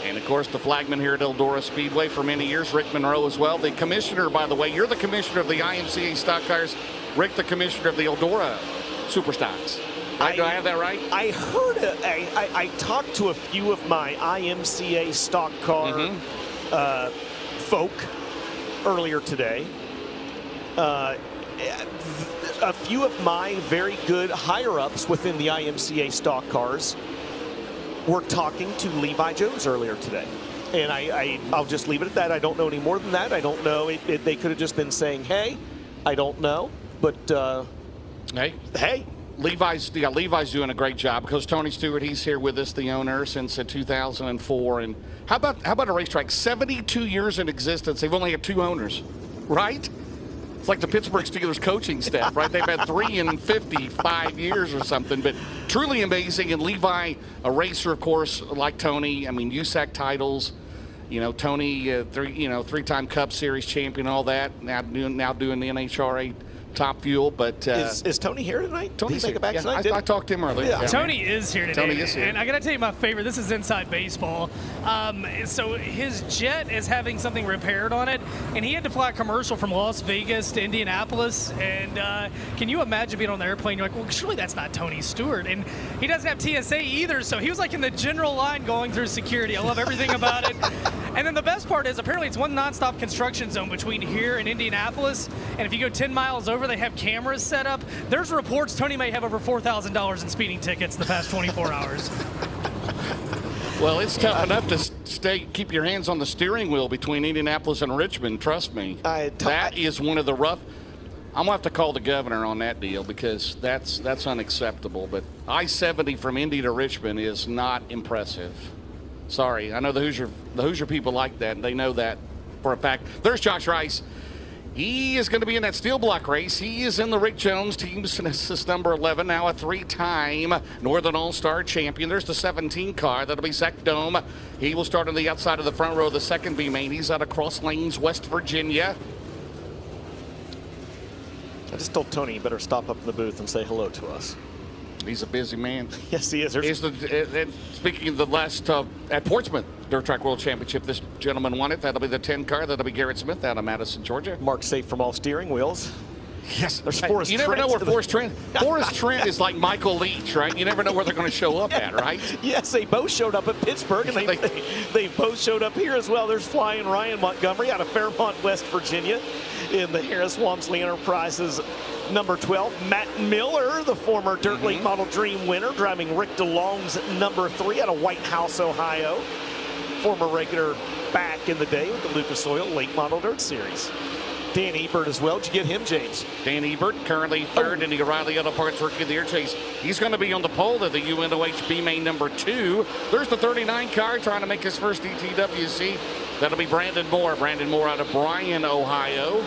And, of course, the flagman here at Eldora Speedway for many years, Rick Monroe as well. The commissioner, by the way, you're the commissioner of the IMCA Stock Cars Rick, the commissioner of the Eldora Superstocks. Do I have that right? I heard I talked to a few of my IMCA stock car folk earlier today. A few of my very good higher-ups within the IMCA stock cars were talking to Levi Jones earlier today. And I'll just leave it at that. I don't know any more than that. I don't know. They could have just been saying, hey, I don't know. But, hey. Levi's doing a great job because Tony Stewart, he's here with us, the owner, since 2004. And how about a racetrack? 72 years in existence. They've only had 2 owners, right? It's like the Pittsburgh Steelers coaching staff, right? They've had 3 in 55 years or something, but truly amazing. And Levi, a racer, of course, like Tony. I mean, USAC titles. You know, Tony, 3-time Cup Series champion, all that. Now doing the NHRA Top Fuel, but is Tony here tonight? Tony's make it back tonight? I talked to him earlier. Yeah. Tony is here today. Tony is here. And I got to tell you my favorite. This is Inside Baseball. So his jet is having something repaired on it, and he had to fly a commercial from Las Vegas to Indianapolis. And can you imagine being on the airplane? You're like, well, surely that's not Tony Stewart. And he doesn't have TSA either, so he was like in the general line going through security. I love everything about it. And then the best part is apparently it's one nonstop construction zone between here and Indianapolis. And if you go 10 miles over, they have cameras set up. There's reports Tony may have over $4,000 in speeding tickets the past 24 hours. Well, it's tough enough to keep your hands on the steering wheel between Indianapolis and Richmond. Trust me, that is one of the rough. I'm gonna have to call the governor on that deal because that's unacceptable. But I-70 from Indy to Richmond is not impressive. Sorry, I know the Hoosier people like that, and they know that for a fact. There's Josh Rice. He is going to be in that steel block race. He is in the Rick Jones team. This is number 11, now a 3-time Northern All-Star champion. There's the 17 car. That'll be Zach Dome. He will start on the outside of the front row of the second B main. He's out of Cross Lanes, West Virginia. I just told Tony you better stop up in the booth and say hello to us. He's a busy man. Yes, he is. Speaking of the last at Portsmouth Dirt Track World Championship, this gentleman won it. That'll be the 10 car. That'll be Garrett Smith out of Madison, Georgia. Mark safe from all steering wheels. Yes, there's Forrest You never Trent. know where Forrest Trent. Forrest Trent is like Michael Leach, right? You never know where they're going to show up at, right? Yes, they both showed up at Pittsburgh, and they both showed up here as well. There's Flying Ryan Montgomery out of Fairmont, West Virginia, in the Harris Walmsley Enterprises number 12. Matt Miller, the former Dirt Late Model Dream winner, driving Rick DeLong's number 3 out of White House, Ohio. Former regular back in the day with the Lucas Oil Late Model Dirt Series. Dan Ebert as well. Did you get him, James? Dan Ebert, currently third in the O'Reilly Auto Parts Rookie of the Year chase. He's going to be on the pole of the UNOH B main number 2. There's the 39 car trying to make his first DTWC. That'll be Brandon Moore. Brandon Moore out of Bryan, Ohio.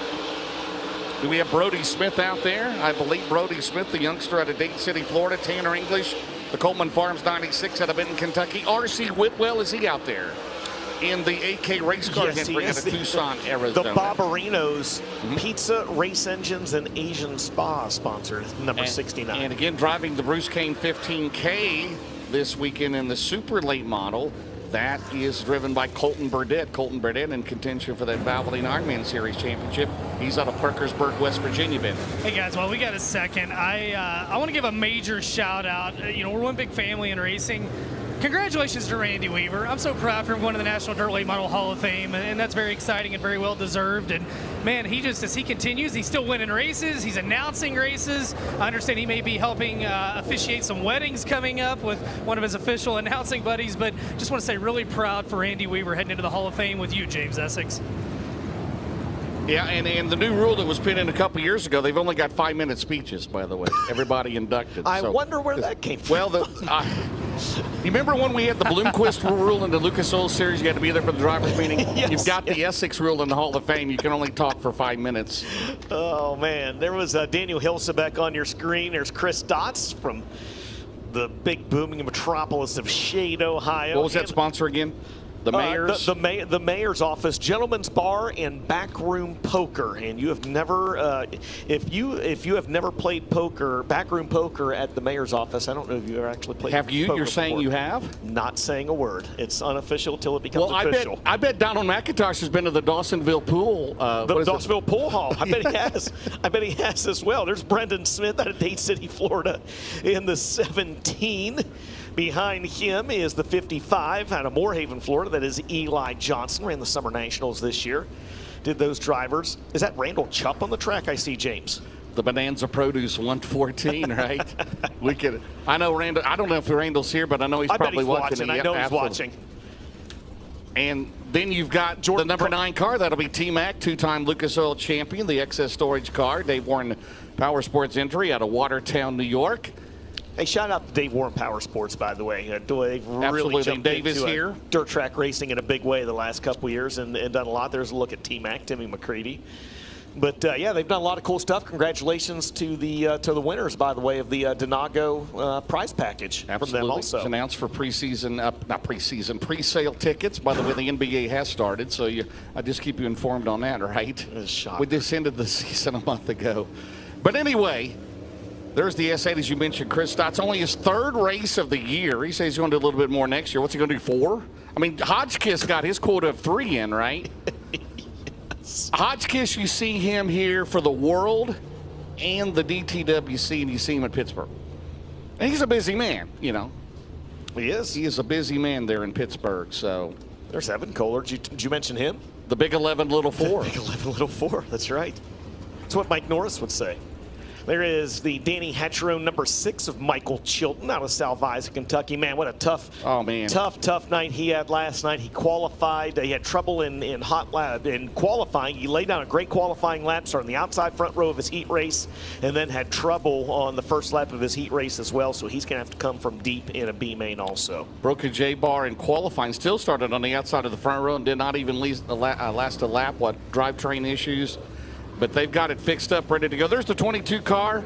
Do we have Brody Smith out there? I believe Brody Smith, the youngster out of Dade City, Florida. Tanner English, the Coleman Farms 96 out of Benton, Kentucky. R.C. Whitwell, is he out there? In the AK race car out of Tucson, Arizona. The Barbarinos Pizza, Race Engines, and Asian Spa sponsor, number 69. And again, driving the Bruce Kane 15K this weekend in the super late model. That is driven by Colton Burdett. Colton Burdett in contention for that Valvoline Ironman Series Championship. He's out of Parkersburg, West Virginia, Ben. Hey guys, while we got a second, I want to give a major shout out. We're one big family in racing. Congratulations to Randy Weaver. I'm so proud for him going to the National Dirt Late Model Hall of Fame, and that's very exciting and very well deserved. And man, he just, as he continues, he's still winning races. He's announcing races. I understand he may be helping officiate some weddings coming up with one of his official announcing buddies, but just want to say really proud for Randy Weaver heading into the Hall of Fame with you, James Essex. Yeah, and the new rule that was put in a couple years ago, they've only got 5-minute speeches, by the way. Everybody inducted. I wonder where that came from. Well, you remember when we had the Bloomquist rule in the Lucas Oil Series? You had to be there for the driver's meeting. Yes, You've got the Essex rule in the Hall of Fame. You can only talk for 5 minutes. Oh, man. There was Daniel Hilsebeck on your screen. There's Chris Dotz from the big booming metropolis of Shade, Ohio. What was that sponsor again? The mayor's? The mayor's office, gentleman's bar, and backroom poker. And you have never, if you have never played poker, backroom poker at the mayor's office, I don't know if you ever actually played. Have you? Poker You're saying before. You have? Not saying a word. It's unofficial till it becomes official. I bet Donald McIntosh has been to the Dawsonville pool. The Dawsonville pool hall. I bet he has. I bet he has as well. There's Brendan Smith out of Dade City, Florida, in the 17. Behind him is the 55 out of Moorhaven, Florida. That is Eli Johnson. Ran the Summer Nationals this year. Did those drivers. Is that Randall Chupp on the track? I see, James. The Bonanza Produce 114, right? We could. I know Randall. I don't know if Randall's here, but I know he's probably watching. I know he's watching. And then you've got the number 9 car. That'll be T-Mac, 2-time Lucas Oil champion, the XS Storage car. Dave Warren Power Sports entry out of Watertown, New York. Hey, shout out to Dave Warren Power Sports, by the way. They've really jumped Dave is into here. Dirt track racing in a big way the last couple of years and done a lot. There's a look at T-Mac, Timmy McCready. But yeah, they've done a lot of cool stuff. Congratulations to the winners, by the way, of the Donago prize package. Absolutely. From them also. It's announced for pre-sale tickets. By the way, the NBA has started, so I just keep you informed on that, right? We just ended the season a month ago. But anyway, there's the S8, as you mentioned. Chris Stott's only his 3rd race of the year. He says he's going to do a little bit more next year. What's he going to do, 4? I mean, Hodgkiss got his quota of 3 in, right? Yes. Hodgkiss, you see him here for the World and the DTWC, and you see him in Pittsburgh. And he's a busy man, you know. He is. He is a busy man there in Pittsburgh, so. There's Evan Kohler. Did you mention him? The big 11, little 4. Big 11, little 4. That's right. That's what Mike Norris would say. There is the Danny Hatcherone, number 6 of Michael Chilton out of South Isaac, Kentucky. Man, what a tough night he had last night. He qualified. He had trouble in qualifying. He laid down a great qualifying lap, starting the outside front row of his heat race, and then had trouble on the first lap of his heat race as well. So he's going to have to come from deep in a B main also. Broke a J-bar in qualifying. Still started on the outside of the front row and did not even last a lap. Drivetrain issues. But they've got it fixed up, ready to go. There's the 22 car.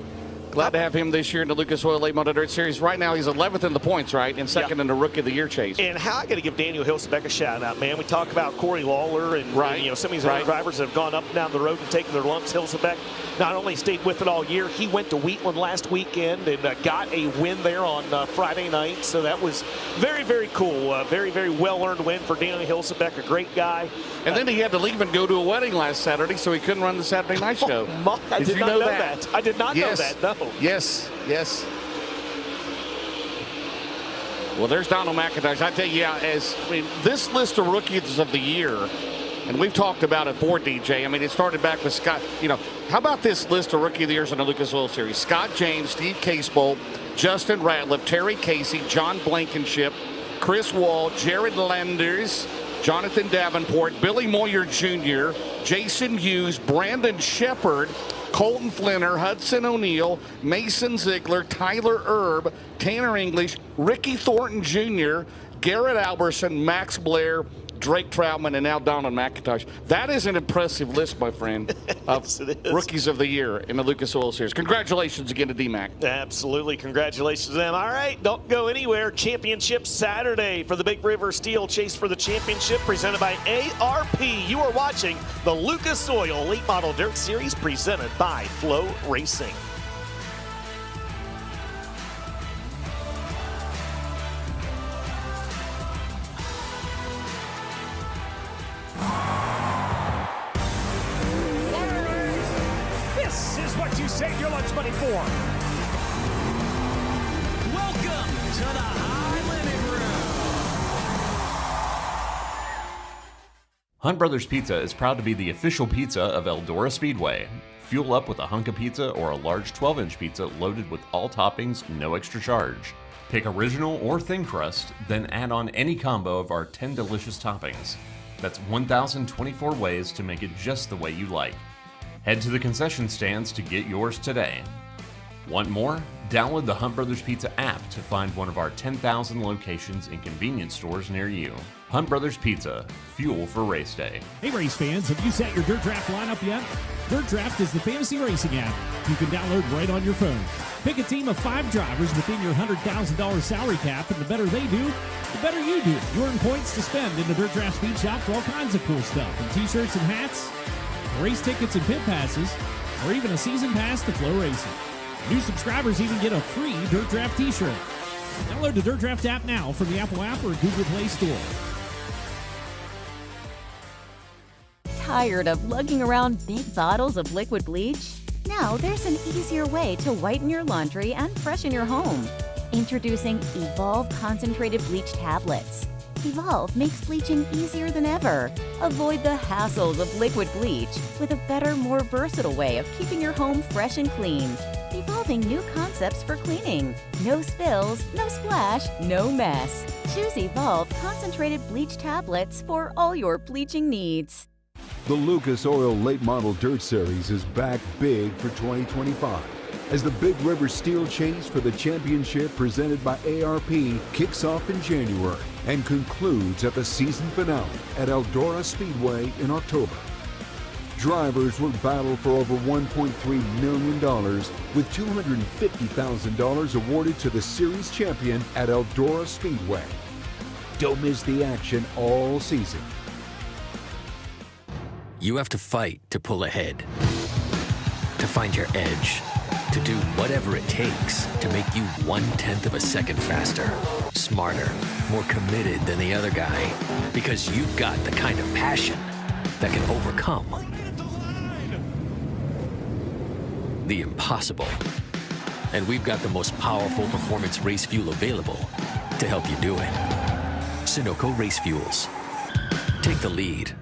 Glad to have him this year in the Lucas Oil Late Model Dirt Series. Right now, he's 11th in the points, right? And second in the Rookie of the Year chase. And how I got to give Daniel Hilsebeck a shout out, man. We talk about Corey Lawler and some of these other drivers that have gone up and down the road and taken their lumps. Hilsebeck not only stayed with it all year, he went to Wheatland last weekend and got a win there on Friday night. So that was very, very cool. Very, very well-earned win for Daniel Hilsebeck, a great guy. And then he had to leave and go to a wedding last Saturday, so he couldn't run the Saturday night show. I did not know that. I did not know that, no. Yes. Well, there's Donald McIntosh. I tell you, this list of rookies of the year, and we've talked about it for DJ. I mean, it started back with Scott. How about this list of rookie of the years in the Lucas Oil Series? Scott James, Steve Casebolt, Justin Ratliff, Terry Casey, John Blankenship, Chris Wall, Jared Landers, Jonathan Davenport, Billy Moyer Jr., Jason Hughes, Brandon Shepard, Colton Flinner, Hudson O'Neill, Mason Ziegler, Tyler Erb, Tanner English, Ricky Thornton Jr., Garrett Alberson, Max Blair, Drake Troutman, and now Donald McIntosh. That is an impressive list, my friend, of rookies of the year in the Lucas Oil Series. Congratulations again to D-Mac. Absolutely. Congratulations to them. All right, don't go anywhere. Championship Saturday for the Big River Steel Chase for the Championship presented by ARP. You are watching the Lucas Oil Late Model Dirt Series presented by FloRacing. This is what you save your lunch money for. Welcome to the High Limit Room. Hunt Brothers Pizza is proud to be the official pizza of Eldora Speedway. Fuel up with a hunk of pizza or a large 12-inch pizza loaded with all toppings, no extra charge. Pick original or thin crust, then add on any combo of our 10 delicious toppings. That's 1,024 ways to make it just the way you like. Head to the concession stands to get yours today. Want more? Download the Hunt Brothers Pizza app to find one of our 10,000 locations in convenience stores near you. Hunt Brothers Pizza, fuel for race day. Hey race fans, have you set your Dirt Draft lineup yet? Dirt Draft is the fantasy racing app you can download right on your phone. Pick a team of 5 drivers within your $100,000 salary cap, and the better they do, the better you do. You earn points to spend in the Dirt Draft Speed Shop for all kinds of cool stuff, from t-shirts and hats, race tickets and pit passes, or even a season pass to FloRacing. New subscribers even get a free Dirt Draft t-shirt. Download the Dirt Draft app now from the Apple app or Google Play Store. Tired of lugging around big bottles of liquid bleach? Now there's an easier way to whiten your laundry and freshen your home. Introducing Evolve Concentrated Bleach Tablets. Evolve makes bleaching easier than ever. Avoid the hassles of liquid bleach with a better, more versatile way of keeping your home fresh and clean. Evolving new concepts for cleaning. No spills, no splash, no mess. Choose Evolve Concentrated Bleach Tablets for all your bleaching needs. The Lucas Oil Late Model Dirt Series is back big for 2025 as the Big River Steel Chase for the championship presented by ARP kicks off in January and concludes at the season finale at Eldora Speedway in October. Drivers will battle for over $1.3 million with $250,000 awarded to the series champion at Eldora Speedway. Don't miss the action all season. You have to fight to pull ahead, to find your edge, to do whatever it takes to make you 1/10 of a second faster, smarter, more committed than the other guy, because you've got the kind of passion that can overcome the impossible. And we've got the most powerful performance race fuel available to help you do it. Sunoco Race Fuels. Take the lead.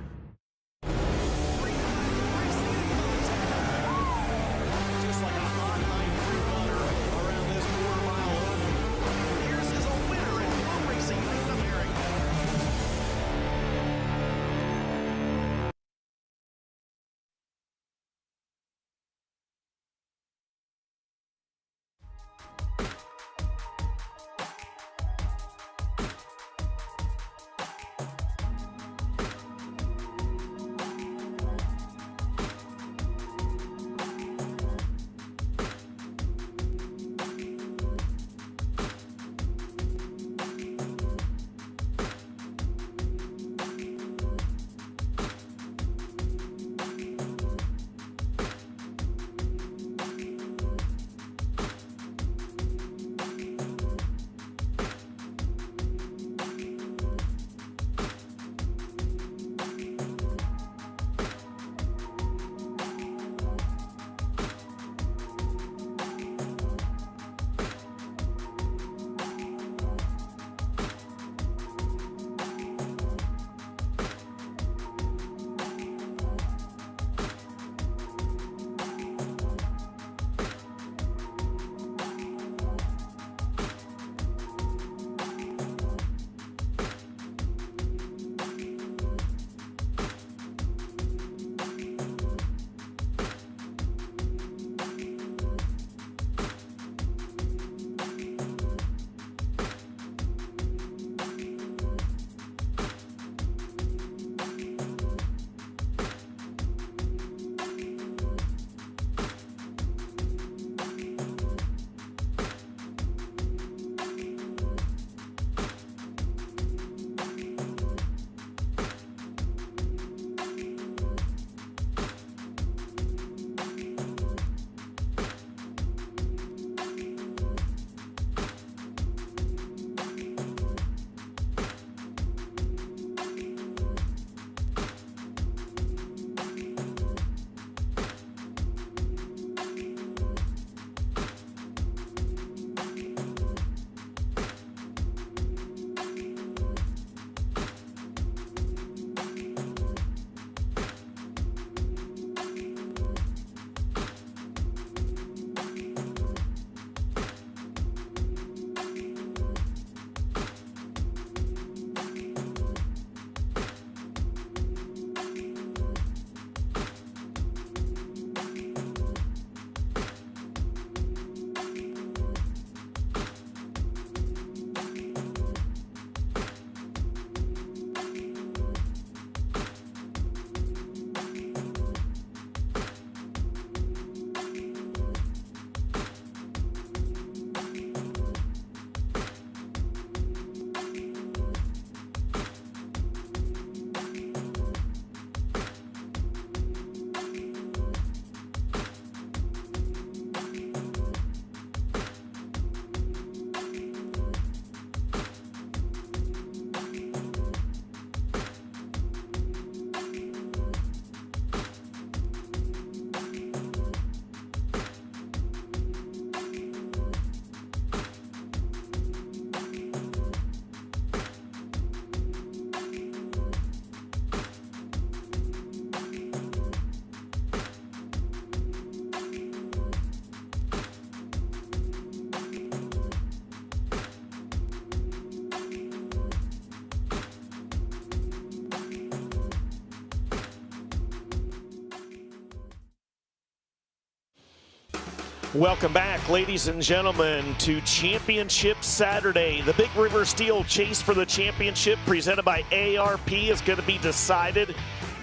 Welcome back, ladies and gentlemen, to Championship Saturday. The Big River Steel Chase for the championship presented by ARP is going to be decided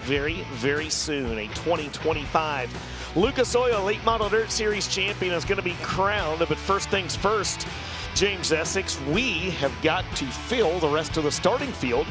very, very soon. A 2025 Lucas Oil Late Model Dirt Series champion is going to be crowned. But first things first, James Essex, we have got to fill the rest of the starting field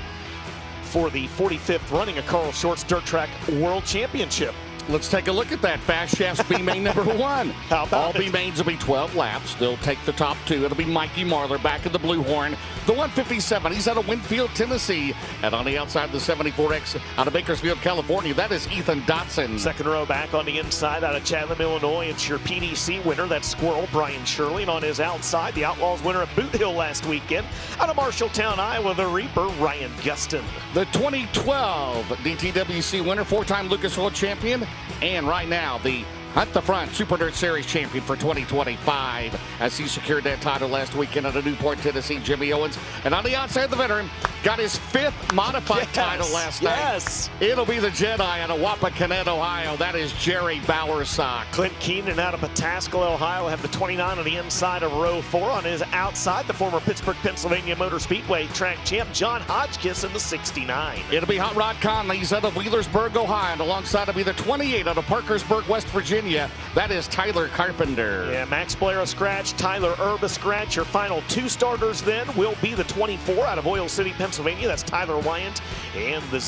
for the 45th running of Carl Short's Dirt Track World Championship. Let's take a look at that. Fast Shaft's B-Main number 1. How about All B-Mains will be 12 laps. They'll take the top 2. It'll be Mikey Marler back in the Blue Horn. The 157, he's out of Winfield, Tennessee. And on the outside, the 74X out of Bakersfield, California, that is Ethan Dotson. Second row back on the inside out of Chatham, Illinois. It's your PDC winner, that's Squirrel, Brian Shirley. And on his outside, the Outlaws winner at Boot Hill last weekend. Out of Marshalltown, Iowa, the Reaper, Ryan Gustin. The 2012 DTWC winner, 4-time Lucas Oil champion. And right now, the at the front Super Dirt Series champion for 2025 as he secured that title last weekend out of Newport, Tennessee, Jimmy Owens. And on the outside, the veteran got his 5th modified title last night. It'll be the Jedi out of Wapakoneta, Ohio. That is Jerry Bowersock. Clint Keenan out of Pataskala, Ohio, will have the 29 on the inside of row 4. On his outside, the former Pittsburgh, Pennsylvania Motor Speedway track champ, John Hodgkiss in the 69. It'll be Hot Rod Conley's out of Wheelersburg, Ohio, and alongside will be the 28 out of Parkersburg, West Virginia. That is Tyler Carpenter. Yeah, Max Blair a scratch, Tyler Erb a scratch. Your final 2 starters then will be the 24 out of Oil City, Pennsylvania. That's Tyler Wyant. And the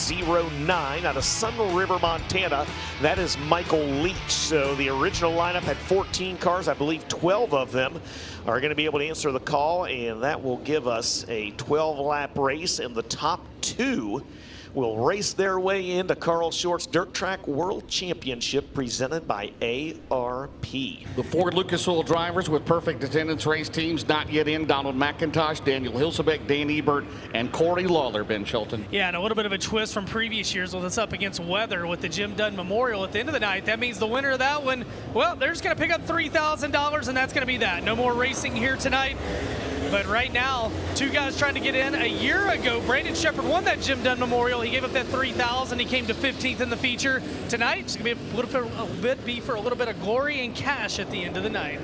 09 out of Sun River, Montana. That is Michael Leach. So the original lineup had 14 cars. I believe 12 of them are going to be able to answer the call. And that will give us a 12-lap race. And the top 2 will race their way into Carl Short's Dirt Track World Championship presented by ARP. The 4 Lucas Oil drivers with perfect attendance race teams not yet in: Donald McIntosh, Daniel Hilsebeck, Dan Ebert, and Corey Lawler, Ben Shelton. Yeah, and a little bit of a twist from previous years with us up against weather with the Jim Dunn Memorial at the end of the night. That means the winner of that one, well, they're just going to pick up $3,000, and that's going to be that. No more racing here tonight. But right now, 2 guys trying to get in. A year ago, Brandon Shepard won that Jim Dunn Memorial. He gave up that $3,000. He came to 15th in the feature. Tonight, it's going to be for a little bit of glory and cash at the end of the night.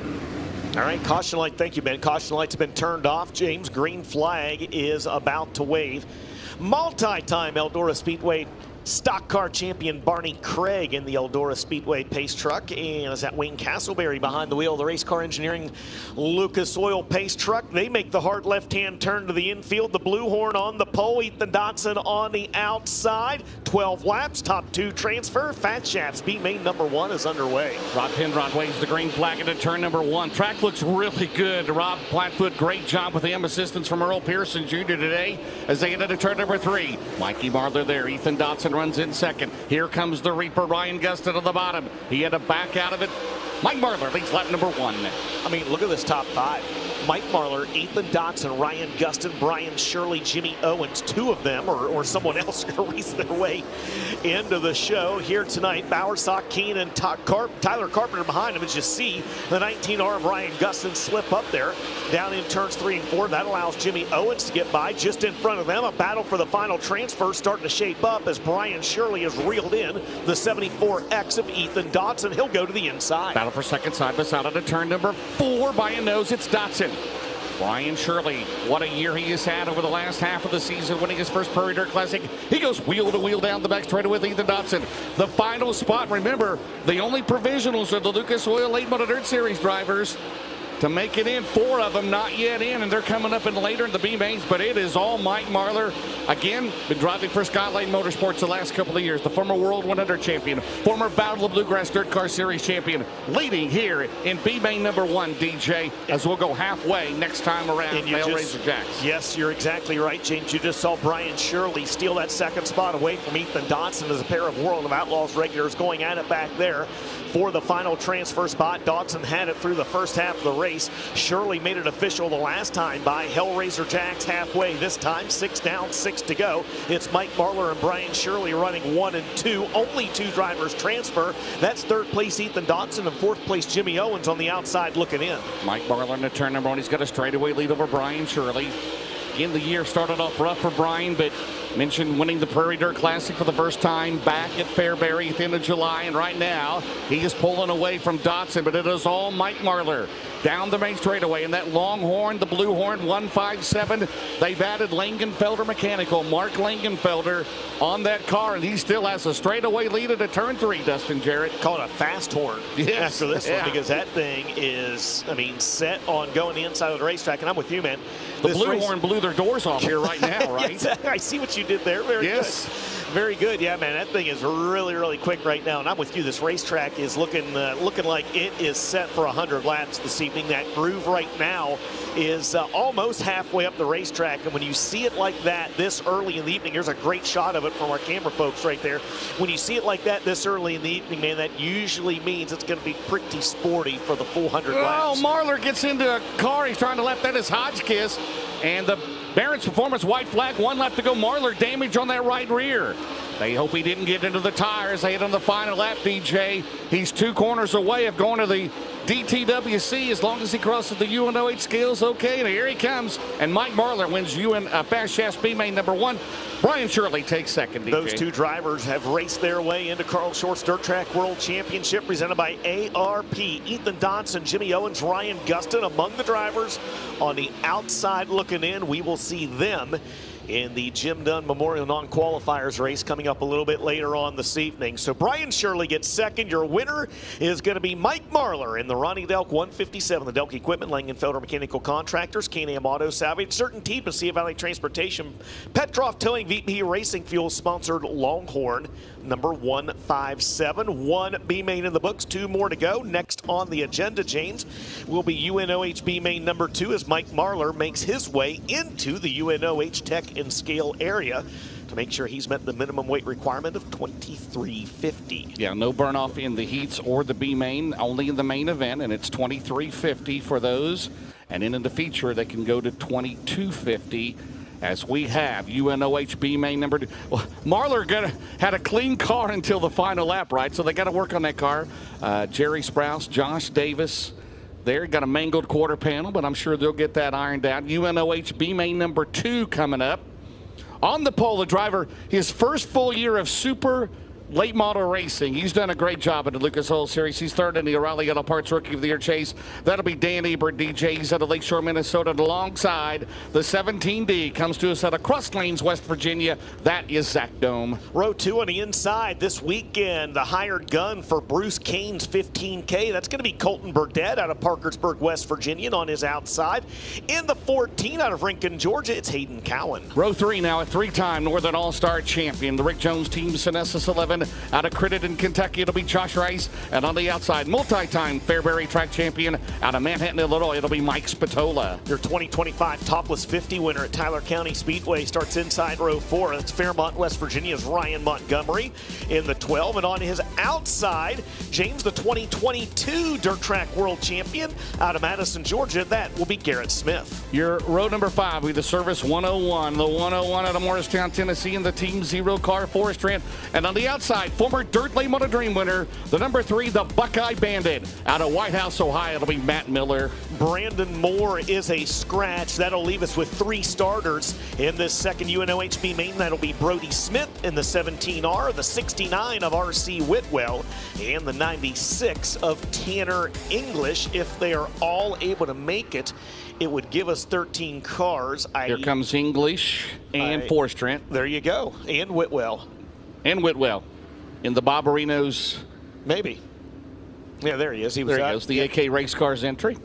All right, caution light. Thank you, Ben. Caution light's been turned off. James, green flag is about to wave. Multi-time Eldora Speedway stock car champion Barney Craig in the Eldora Speedway pace truck. And is that Wayne Castleberry behind the wheel of the Race Car Engineering Lucas Oil pace truck. They make the hard left-hand turn to the infield. The Blue Horn on the pole. Ethan Dotson on the outside. 12 laps, top 2 transfer. Fat Shaft's B-Main number 1 is underway. Rob Penrod waves the green flag into turn number 1. Track looks really good. Rob Plattfoot, great job with him. Assistance from Earl Pearson Jr. today as they get into turn number 3. Mikey Marler there. Ethan Dotson runs in second. Here comes the Reaper, Ryan Gustin at the bottom. He had to back out of it. Mike Marler leads lap number 1. I mean, look at this top 5. Mike Marler, Ethan Dotson, Ryan Gustin, Brian Shirley, Jimmy Owens, 2 of them or someone else are going to race their way into the show here tonight. Bowersock, Keenan, Tyler Carpenter behind him. As you see the 19R of Ryan Gustin slip up there down in turns 3 and 4. That allows Jimmy Owens to get by just in front of them. A battle for the final transfer starting to shape up as Brian Shirley has reeled in the 74X of Ethan Dotson. He'll go to the inside. Battle for second side by side out of turn number 4 by a nose. It's Dotson. Brian Shirley, what a year he has had over the last half of the season, winning his first Prairie Dirt Classic. He goes wheel to wheel down the back straight with Ethan Dotson. The final spot, remember, the only provisionals are the Lucas Oil Late Model Dirt Series drivers. To make it in, 4 of them not yet in, and they're coming up in later in the B-Mains, but it is all Mike Marler. Again, been driving for Skyline Motorsports the last couple of years. The former World 100 champion, former Battle of Bluegrass Dirt Car Series champion, leading here in B-Main number 1, DJ, as we'll go halfway next time around Hellraiser Jacks. Yes, you're exactly right, James. You just saw Brian Shirley steal that second spot away from Ethan Dotson as a pair of World of Outlaws regulars going at it back there for the final transfer spot. Dotson had it through the first half of the race. Shirley made it official the last time by Hellraiser Jacks halfway. This time, 6 down, 6 to go. It's Mike Marler and Brian Shirley running 1 and 2. Only 2 drivers transfer. That's 3rd place Ethan Dotson and 4th place Jimmy Owens on the outside looking in. Mike Marler in the turn number 1. He's got a straightaway lead over Brian Shirley. Again, the year started off rough for Brian, but Mentioned winning the Prairie Dirt Classic for the first time back at Fairbury at the end of July, and right now he is pulling away from Dotson, but it is all Mike Marlar down the main straightaway. And that Longhorn, the Blue Horn 157, they've added Langenfelder Mechanical, Mark Langenfelder on that car, and he still has a straightaway lead at a turn 3, Dustin Jarrett. Call it a fast horn after this one, because that thing is, I mean, set on going the inside of the racetrack, and I'm with you, man. The Blue Horn blew their doors off here right now, right? Yes, I see what you did there. Very good. Very good. Yeah, man, that thing is really, really quick right now. And I'm with you. This racetrack is looking like it is set for 100 laps this evening. That groove right now is almost halfway up the racetrack. And when you see it like that this early in the evening, here's a great shot of it from our camera folks right there. When you see it like that this early in the evening, man, that usually means it's going to be pretty sporty for the full 100 laps. Oh, Marlar gets into a car. He's trying to lap that is Hotchkiss. And the Barron's Performance white flag, 1 lap to go. Marlar damage on that right rear. They hope he didn't get into the tires. They hit on the final lap, DJ. He's 2 corners away of going to the DTWC as long as he crosses the UNOH scales. Okay, and here he comes. And Mike Marlar wins Fast Shaft B main number 1. Brian Shirley takes second, DJ. Those 2 drivers have raced their way into Carl Short's Dirt Track World Championship presented by ARP. Ethan Dodson, Jimmy Owens, Ryan Gustin among the drivers. On the outside looking in, we will see them in the Jim Dunn Memorial Non-Qualifiers race coming up a little bit later on this evening. So Brian Shirley gets second. Your winner is going to be Mike Marlar in the Ronnie Delk 157. The Delk Equipment, Langenfelder Mechanical Contractors, Can-Am Auto Salvage, Certainty, Mesilla Valley Transportation, Petroff Towing, VP Racing Fuel sponsored Longhorn number 157. 1 B main in the books, 2 more to go. Next on the agenda, James, will be UNOH B main number 2 as Mike Marlar makes his way into the UNOH Tech and Scale area to make sure he's met the minimum weight requirement of 2350. Yeah, no burn off in the heats or the B main, only in the main event, and it's 2350 for those. And in the feature, they can go to 2250. As we have UNOH B main number 2. Well, Marlar had a clean car until the final lap, right? So they got to work on that car. Jerry Sprouse, Josh Davis. There, got a mangled quarter panel, but I'm sure they'll get that ironed out. UNOH B main number 2 coming up. On the pole, the driver, his first full year of super late model racing. He's done a great job at the Lucas Oil Series. He's third in the O'Reilly Auto Parts Rookie of the Year chase. That'll be Dan Ebert, DJ. He's out of Lakeshore, Minnesota. Alongside the 17D comes to us out of Cross Lanes, West Virginia. That is Zach Dome. Row 2 on the inside this weekend. The hired gun for Bruce Kane's 15K. That's going to be Colton Burdett out of Parkersburg, West Virginia. And on his outside, in the 14 out of Rincon, Georgia, it's Hayden Cowan. Row 3 now, a 3-time Northern All-Star champion. The Rick Jones team, Synestis 11. Out of Crittenden, Kentucky, it'll be Josh Rice. And on the outside, multi-time Fairbury track champion out of Manhattan, Illinois, it'll be Mike Spatola. Your 2025 Topless 50 winner at Tyler County Speedway starts inside row 4. That's Fairmont, West Virginia's Ryan Montgomery in the 12. And on his outside, James, the 2022 Dirt Track World Champion out of Madison, Georgia. That will be Garrett Smith. Your row number 5 will be the Service 101. The 101 out of Morristown, Tennessee, in the Team Zero car, Forrest Trent. And on the outside, former Dirt Late Model Dream winner, the number 3, the Buckeye Bandit out of White House, Ohio. It'll be Matt Miller. Brandon Moore is a scratch. That'll leave us with 3 starters in this second UNOHB main. That'll be Brody Smith in the 17R, the 69 of R.C. Whitwell, and the 96 of Tanner English. If they are all able to make it, it would give us 13 cars. Here comes English and Forrest Trent. There you go. And Whitwell. And Whitwell in the Barbarinos. Maybe. Yeah, there he is. There he goes. The AK Race Cars entry.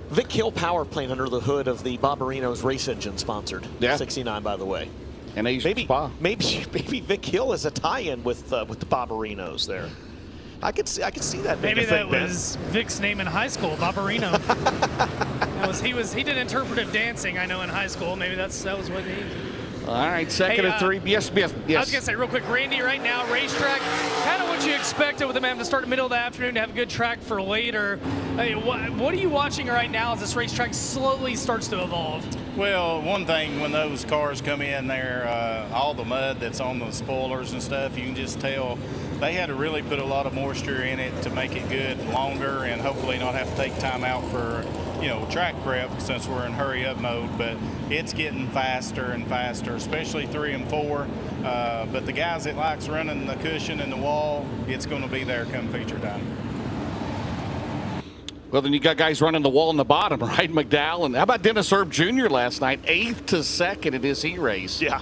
Vic Hill power plant under the hood of the Barbarinos race engine sponsored. Yeah. 69, by the way. And maybe Vic Hill is a tie-in with the Barbarinos there. I could see that. Maybe that was Vic's name in high school, Barbarino. He did interpretive dancing, I know, in high school. Maybe that was what he. All right, second and 3. Yes. I was going to say real quick, Randy, right now, racetrack, kind of what you expected with them having to start in the middle of the afternoon to have a good track for later. Hey, what are you watching right now as this racetrack slowly starts to evolve? Well, one thing, when those cars come in there, all the mud that's on the spoilers and stuff, you can just tell they had to really put a lot of moisture in it to make it good longer, and hopefully not have to take time out for, you know, track prep since we're in hurry up mode. But it's getting faster and faster, especially 3 and 4. But the guys that likes running the cushion and the wall, it's going to be there come feature time. Well, then you got guys running the wall in the bottom, right? McDowell. And how about Dennis Erb Jr. last night? 8th to 2nd in his E-race. Yeah.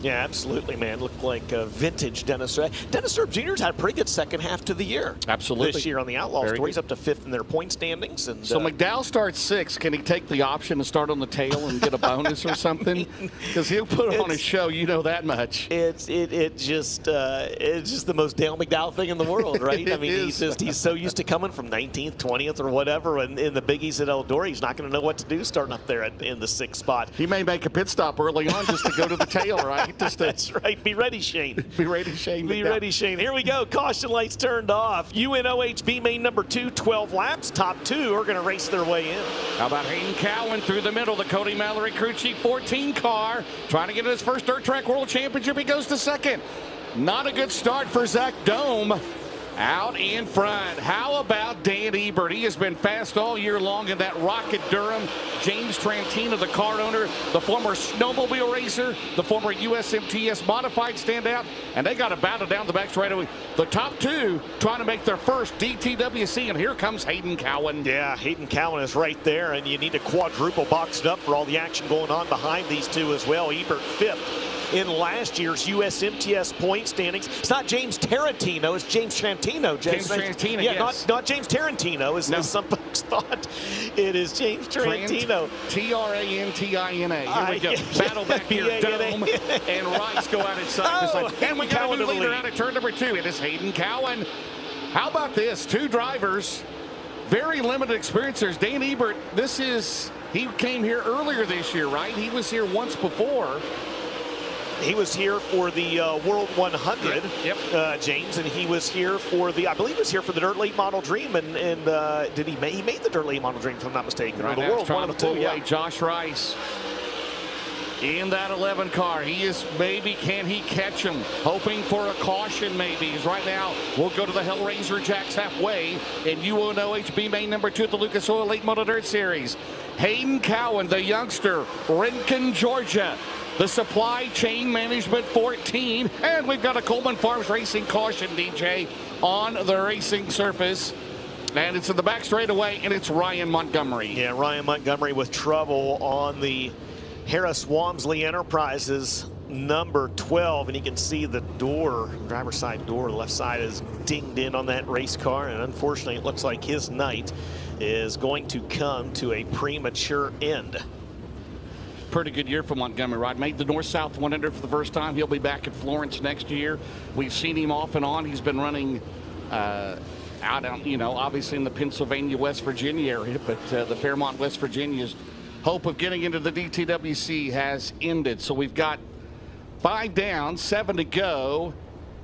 Yeah, absolutely, man. Looked like vintage Dennis. Dennis Erb Jr.'s had a pretty good second half to the year. Absolutely. This year on the Outlaws Tour. He's up to 5th in their point standings. And so McDowell starts 6th. Can he take the option and start on the tail and get a bonus or something? Because he'll put on a show, you know that much. It's just the most Dale McDowell thing in the world, right? I mean, he's so used to coming from 19th, 20th, or whatever, and in the biggies at Eldora, he's not going to know what to do starting up there in the 6th spot. He may make a pit stop early on just to go to the tail, right? That's right. Be ready, Shane. Be ready, Shane. Be ready, Shane. Here we go. Caution lights turned off. UNOHB main number 2, 12 laps. Top 2 are going to race their way in. How about Hayden Cowan through the middle? The Cody Mallory Crew Chief 14 car. Trying to get his first Dirt Track World Championship. He goes to 2nd. Not a good start for Zach Dome. Out in front. How about Dan Ebert? He has been fast all year long in that Rocket Durham. James Trantina, the car owner, the former snowmobile racer, the former USMTS modified standout, and they got to battle down the back straightaway. The top 2 trying to make their first DTWC, and here comes Hayden Cowan. Yeah, Hayden Cowan is right there, and you need to quadruple box it up for all the action going on behind these two as well. Ebert 5th. In last year's USMTS point standings. It's not James Tarantino, it's James Trantino. James Trantino, yeah, yes. not James Tarantino, as some folks thought. It is James Trantino. T-R-A-N-T-I-N-A. Here we go. Battle back here. Dome and Rice go out at side. And we got a new leader out at turn number 2. It is Hayden Cowan. How about this? 2 drivers, very limited experience. There's Dan Ebert. He came here earlier this year, right? He was here once before. He was here for the World 100, James, and he was here for I believe he was here for the Dirt Late Model Dream, and did he made the Dirt Late Model Dream, if I'm not mistaken, right, or the World one of the 2, yeah. Josh Rice in that 11 car. He is, maybe, can he catch him? Hoping for a caution, maybe. He's right now, we'll go to the Hellraiser Jacks halfway in UNOHB main number 2 at the Lucas Oil Late Model Dirt Series. Hayden Cowan, the youngster, Rincon, Georgia. The Supply Chain Management 14, and we've got a Coleman Farms Racing caution, DJ, on the racing surface. And it's in the back straightaway, and it's Ryan Montgomery. Yeah, Ryan Montgomery with trouble on the Harris Walmsley Enterprises number 12, and you can see the door, driver's side door, the left side is dinged in on that race car, and unfortunately it looks like his night is going to come to a premature end. Pretty good year for Montgomery, Rod. Made the North-South 100 for the first time. He'll be back at Florence next year. We've seen him off and on. He's been running out, obviously in the Pennsylvania, West Virginia area, but the Fairmont, West Virginia's hope of getting into the DTWC has ended. So we've got 5 down, 7 to go,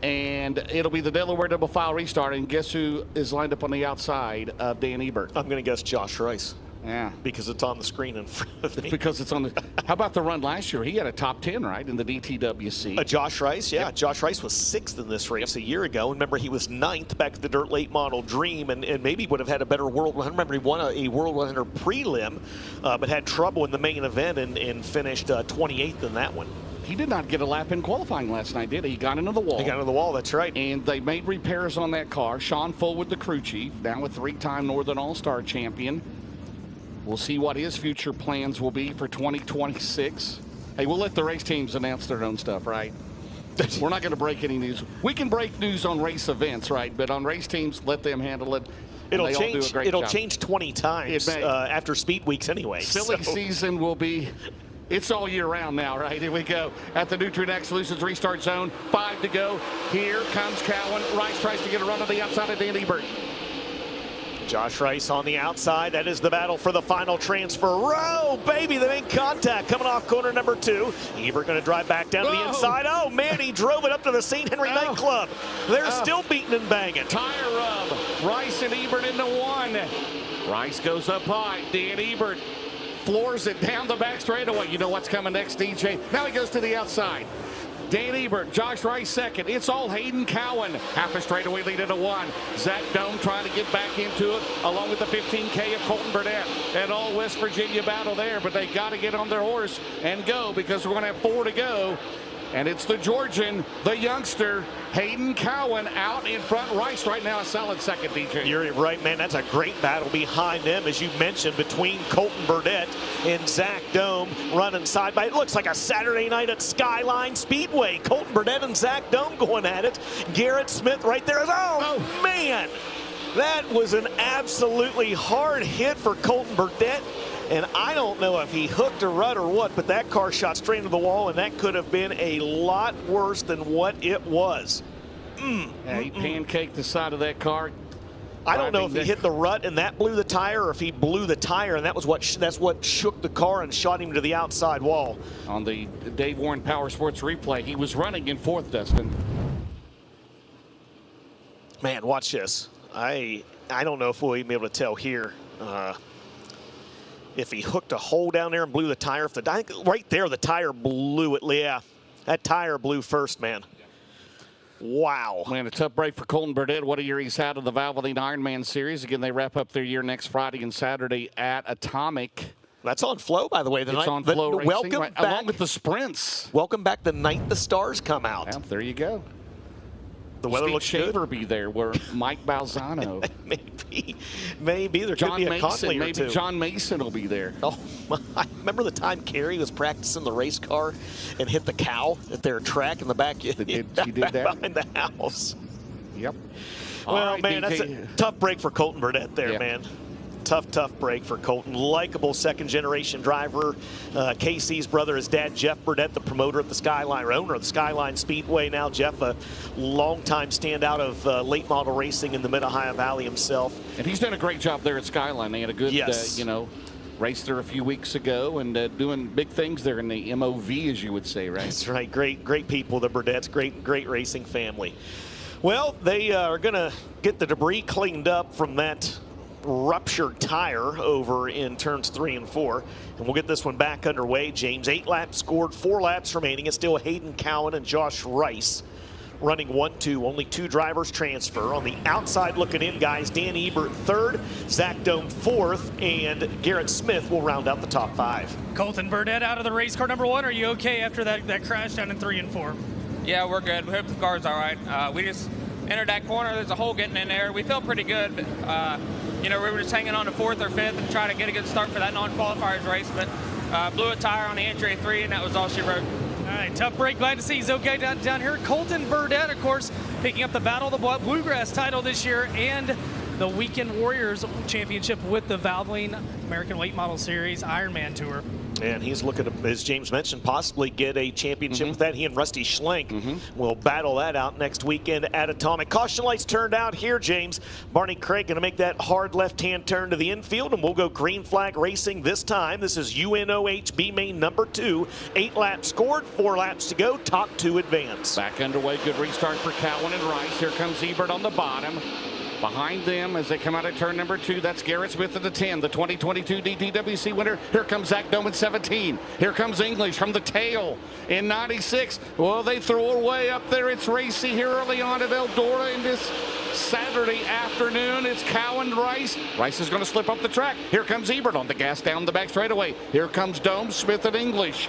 and it'll be the Delaware double file restart. And guess who is lined up on the outside of Dan Ebert? I'm going to guess Josh Rice. Yeah. Because it's on the screen in front of me. Because it's on the... How about the run last year? He had a top 10, right, in the DTWC. Josh Rice, yeah. Yep. Josh Rice was 6th in this race a year ago. Remember, he was 9th back at the Dirt Late Model Dream, and maybe would have had a better World 100. Remember, he won a World 100 prelim, but had trouble in the main event and finished 28th in that one. He did not get a lap in qualifying last night, did he? He got into the wall. He got into the wall, that's right. And they made repairs on that car. Sean Fullwood, the crew chief, now a 3-time Northern All-Star champion. We'll see what his future plans will be for 2026. Hey, we'll let the race teams announce their own stuff, right? We're not going to break any news. We can break news on race events, right? But on race teams, let them handle it. It'll change. It'll change 20 times after speed weeks anyway. Silly season will be. It's all year round now, right? Here we go at the Nutrien Solutions restart zone. 5 to go. Here comes Cowan. Rice tries to get a run on the outside of Dan Ebert. Josh Rice on the outside. That is the battle for the final transfer. Row, baby, they make contact coming off corner number 2. Ebert going to drive back down to the inside. Oh, man, he drove it up to the St. Henry nightclub. They're still beating and banging. Tire rub. Rice and Ebert into 1. Rice goes up high. Dan Ebert floors it down the back straightaway. You know what's coming next, DJ? Now he goes to the outside. Dan Ebert, Josh Rice second. It's all Hayden Cowan. Half a straightaway lead into 1. Zach Dome trying to get back into it, along with the 15K of Colton Burdett. And all West Virginia battle there, but they got to get on their horse and go, because we're going to have 4 to go. And it's the Georgian, the youngster, Hayden Cowan out in front. Rice right now a solid second, DJ. You're right, man. That's a great battle behind them, as you mentioned, between Colton Burdett and Zach Dome running side by. It looks like a Saturday night at Skyline Speedway. Colton Burdett and Zach Dome going at it. Garrett Smith right there. Oh, man. That was an absolutely hard hit for Colton Burdett. And I don't know if he hooked a rut or what, but that car shot straight into the wall, and that could have been a lot worse than what it was. Yeah, he pancaked the side of that car. I don't know if he hit the rut and that blew the tire, or if he blew the tire and that's what shook the car and shot him to the outside wall. On the Dave Warren Power Sports replay, he was running in 4th, Dustin. Man, watch this. I don't know if we'll even be able to tell here. If he hooked a hole down there and blew the tire. I think right there, the tire blew it. Yeah, that tire blew first, man. Wow. Man, a tough break for Colton Burdett. What a year he's had of the Valvoline Ironman Series. Again, they wrap up their year next Friday and Saturday at Atomic. That's on Flow, by the way. It's on FloRacing, welcome right, back, along with the sprints. Welcome back the night the stars come out. Yeah, there you go. The weather Steve looks Shaver good. Be there, where Mike Balzano. Maybe there John could be a Mason, Conley or maybe two. John Mason will be there. Oh, I remember the time Kerry was practicing the race car and hit the cow at their track in the back. He did that behind the house. Yep. Well, right, man, DJ. that's a tough break for Colton Burdett there, man. Tough break for Colton. Likable second-generation driver. KC's brother, his dad, Jeff Burdett, the promoter of the Skyline, or owner of the Skyline Speedway. Now, Jeff, a longtime standout of late model racing in the Mid-Ohio Valley himself. And he's done a great job there at Skyline. They had a good, race there a few weeks ago, and doing big things there in the MOV, as you would say, right? That's right. Great people, the Burdetts. Great racing family. Well, they are going to get the debris cleaned up from that ruptured tire over in turns 3 and 4, and we'll get this one back underway. James, 8 laps scored, 4 laps remaining. It's still Hayden Cowan and Josh Rice running 1-2. Only 2 drivers transfer. On the outside looking in, guys, Dan Ebert 3rd, Zach Dome 4th, and Garrett Smith will round out the top 5. Colton Burdett out of the race car number 1. Are you okay after that crash down in 3 and 4? Yeah, we're good. We hope the car's all right. We just entered that corner. There's a hole getting in there. We felt pretty good, but we were just hanging on to 4th or 5th and trying to get a good start for that non-qualifiers race, but blew a tire on the entry 3, and that was all she wrote. All right, tough break. Glad to see he's okay down here. Colton Burdett, of course, picking up the Battle of the Bluegrass title this year and the Weekend Warriors Championship with the Valvoline American Late Model Series Ironman Tour. And he's looking to, as James mentioned, possibly get a championship with that. He and Rusty Schlenk will battle that out next weekend at Atomic. Caution lights turned out here, James. Barney Craig going to make that hard left-hand turn to the infield, and we'll go green flag racing this time. This is UNOH B main number 2. 8 laps scored, 4 laps to go. Top 2 advance. Back underway. Good restart for Cowan and Rice. Here comes Ebert on the bottom. Behind them, as they come out of turn number 2, that's Garrett Smith at the 10, the 2022 DTWC winner. Here comes Zach Dome at 17. Here comes English from the tail in 96. Well, they throw her way up there. It's racy here early on at Eldora in this Saturday afternoon. It's Cowan Rice. Rice is going to slip up the track. Here comes Ebert on the gas down the back straightaway. Here comes Dome, Smith, and English.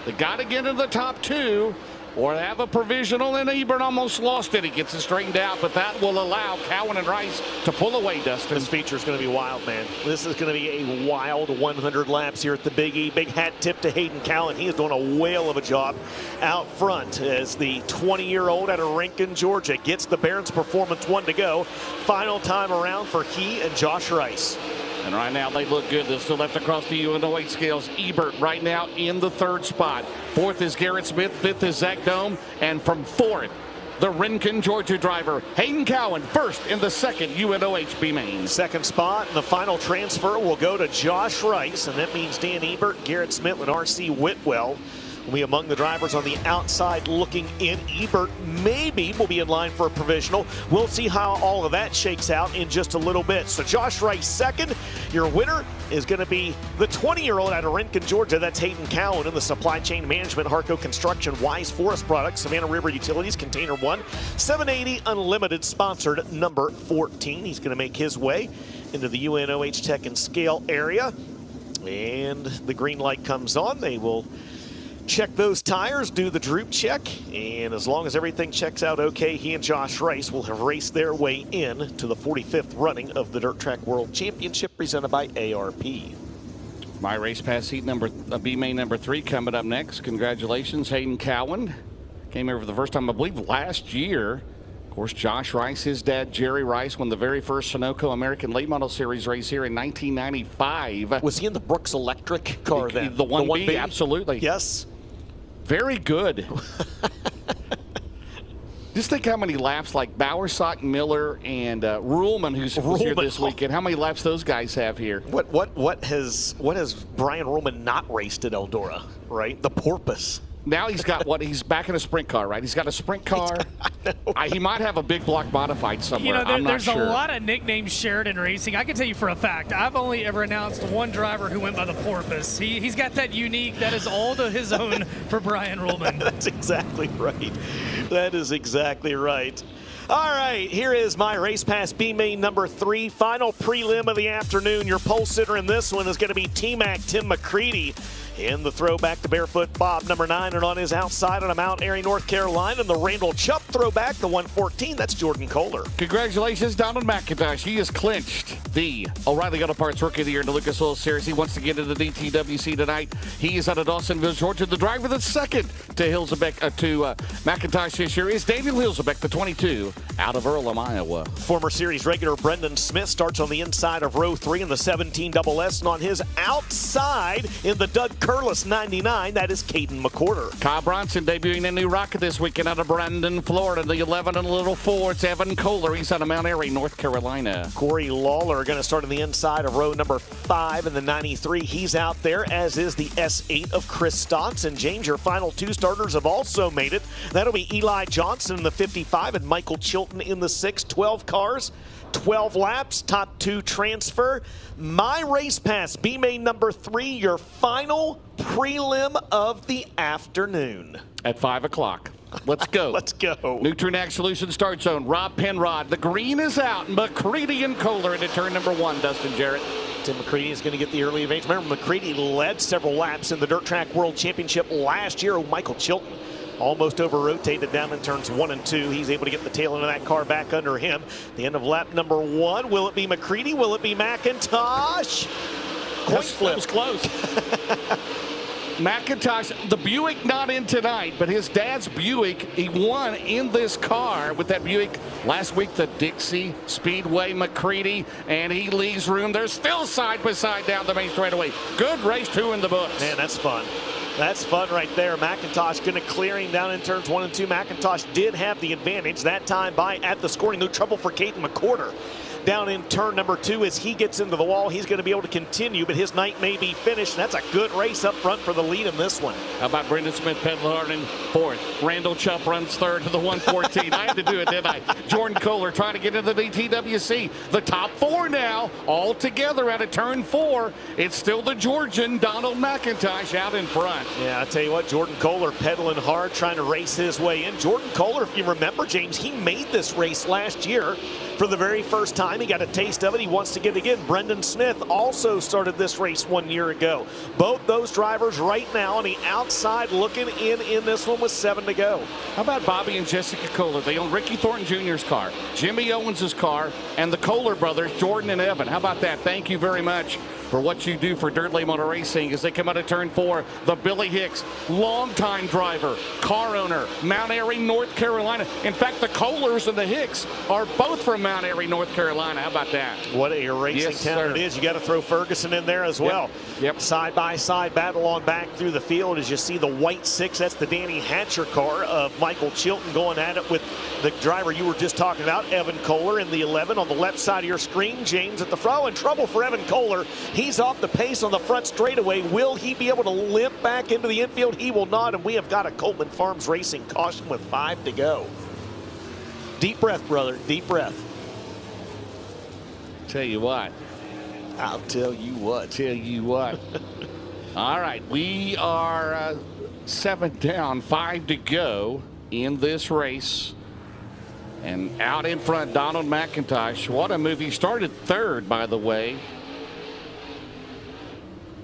They got to get into the top 2. Or have a provisional, and Ebert almost lost it. He gets it straightened out, but that will allow Cowan and Rice to pull away, Dustin. This feature is going to be wild, man. This is going to be a wild 100 laps here at the Big E. Big hat tip to Hayden Cowan. He is doing a whale of a job out front as the 20-year-old out of Rincon, Georgia, gets the Barron's Performance 1 to go. Final time around for he and Josh Rice. And right now they look good. They're still left across the UNOH scales. Ebert right now in the 3rd spot. 4th is Garrett Smith. 5th is Zach Dome. And from 4th, the Rincon, Georgia driver, Hayden Cowan, 1st in the 2nd UNOH B main. 2nd spot, and the final transfer will go to Josh Rice, and that means Dan Ebert, Garrett Smith, and R.C. Whitwell will be among the drivers on the outside looking in. Ebert maybe will be in line for a provisional. We'll see how all of that shakes out in just a little bit. So Josh Rice second. Your winner is going to be the 20-year-old out of Rincon, Georgia. That's Hayden Cowan in the supply chain management, Harco Construction, Wise Forest Products, Savannah River Utilities, Container 1, 780 Unlimited, sponsored number 14. He's going to make his way into the UNOH Tech and Scale area. And the green light comes on. They will check those tires, do the droop check, and as long as everything checks out okay, he and Josh Rice will have raced their way in to the 45th running of the Dirt Track World Championship presented by ARP. My race pass heat B main number 3 coming up next. Congratulations, Hayden Cowan. Came here for the first time, I believe, last year. Of course, Josh Rice, his dad, Jerry Rice, won the very first Sunoco American Late Model Series race here in 1995. Was he in the Brooks Electric car then? The 1B, absolutely. Yes. Very good. Just think how many laps like Bowersock, Miller, and Ruhlman, who's here this weekend. How many laps those guys have here? What has Brian Ruhlman not raced at Eldora? Right, the Porpoise. Now he's got what? He's back in a sprint car, right? He's got a sprint car. He might have a big block modified somewhere. You know, I'm not there's sure. a lot of nicknames shared in racing. I can tell you for a fact, I've only ever announced one driver who went by the Porpoise. He's got that unique, that is all to his own for Brian Ruhlman. That's exactly right. That is exactly right. All right, here is my race pass B main number 3, final prelim of the afternoon. Your pole sitter in this one is going to be T-Mac Tim McCready. In the throwback to Barefoot Bob, number 9, and on his outside on a Mount Airy, North Carolina. And the Randall Chupp throwback, the 114, that's Jordan Kohler. Congratulations, Donald McIntosh. He has clinched the O'Reilly Auto Parts Rookie of the Year in the Lucas Oil Series. He wants to get into the DTWC tonight. He is out of Dawsonville, Georgia. The driver that's second to McIntosh this year is Daniel Hilsebeck, the 22, out of Earlham, Iowa. Former series regular Brendan Smith starts on the inside of row 3 in the 17 SS, and on his outside in the Doug Curlis 99, that is Caden McCorder. Kyle Bronson debuting a new rocket this weekend out of Brandon, Florida. The 11 and a little 4, it's Evan Kohler. He's out of Mount Airy, North Carolina. Corey Lawler going to start on the inside of row number 5 in the 93. He's out there, as is the S8 of Chris Stotts. And James, your final 2 starters have also made it. That'll be Eli Johnson in the 55 and Michael Chilton in the 6. 12 cars, 12 laps, top 2 transfer. My race pass, B main number 3, your final prelim of the afternoon. At 5 o'clock. Let's go. Let's go. Nutrien Solutions start zone. Rob Penrod. The green is out. McCready and Kohler into turn number 1, Dustin Jarrett. Tim McCready is going to get the early advantage. Remember, McCready led several laps in the Dirt Track World Championship last year. Michael Chilton almost over-rotated down in turns 1 and 2. He's able to get the tail end of that car back under him. The end of lap number 1. Will it be McCready? Will it be McIntosh? Coin flip. That was close. McIntosh, the Buick not in tonight, but his dad's Buick, he won in this car with that Buick last week, the Dixie Speedway McCready, and he leaves room. They're still side by side down the main straightaway. Good race 2 in the books. Man, that's fun. That's fun right there. McIntosh going to clear him down in turns 1 and 2. McIntosh did have the advantage that time by at the scoring. No trouble for Caden McCorder. Down in turn number 2 as he gets into the wall. He's going to be able to continue, but his night may be finished. That's a good race up front for the lead in this one. How about Brendan Smith pedaling hard in 4th? Randall Chupp runs 3rd to the 114. I had to do it, didn't I? Jordan Kohler trying to get into the DTWC. The top 4 now all together out of turn 4. It's still the Georgian Donald McIntosh out in front. Yeah, I tell you what, Jordan Kohler pedaling hard, trying to race his way in. Jordan Kohler, if you remember, James, he made this race last year for the very first time. He got a taste of it. He wants to get it again. Brendan Smith also started this race 1 year ago. Both those drivers right now on the outside looking in this one with 7 to go. How about Bobby and Jessica Kohler? They own Ricky Thornton Jr.'s car, Jimmy Owens' car, and the Kohler brothers, Jordan and Evan. How about that? Thank you very much for what you do for Dirt Late Model Racing as they come out of turn 4. The Billy Hicks, longtime driver, car owner, Mount Airy, North Carolina. In fact, the Kohlers and the Hicks are both from Mount Airy, North Carolina. How about that? What a racing town it is. You got to throw Ferguson in there as well. Yep. Side by side battle on back through the field as you see the white 6. That's the Danny Hatcher car of Michael Chilton going at it with the driver you were just talking about, Evan Kohler, in the 11 on the left side of your screen. James at the front. In trouble for Evan Kohler. He's off the pace on the front straightaway. Will he be able to limp back into the infield? He will not, and we have got a Coleman Farms Racing caution with 5 to go. Deep breath, brother, deep breath. Tell you what. I'll tell you what. Tell you what. All right, we are 7 down, 5 to go in this race. And out in front, Donald McIntosh. What a move. He started 3rd, by the way,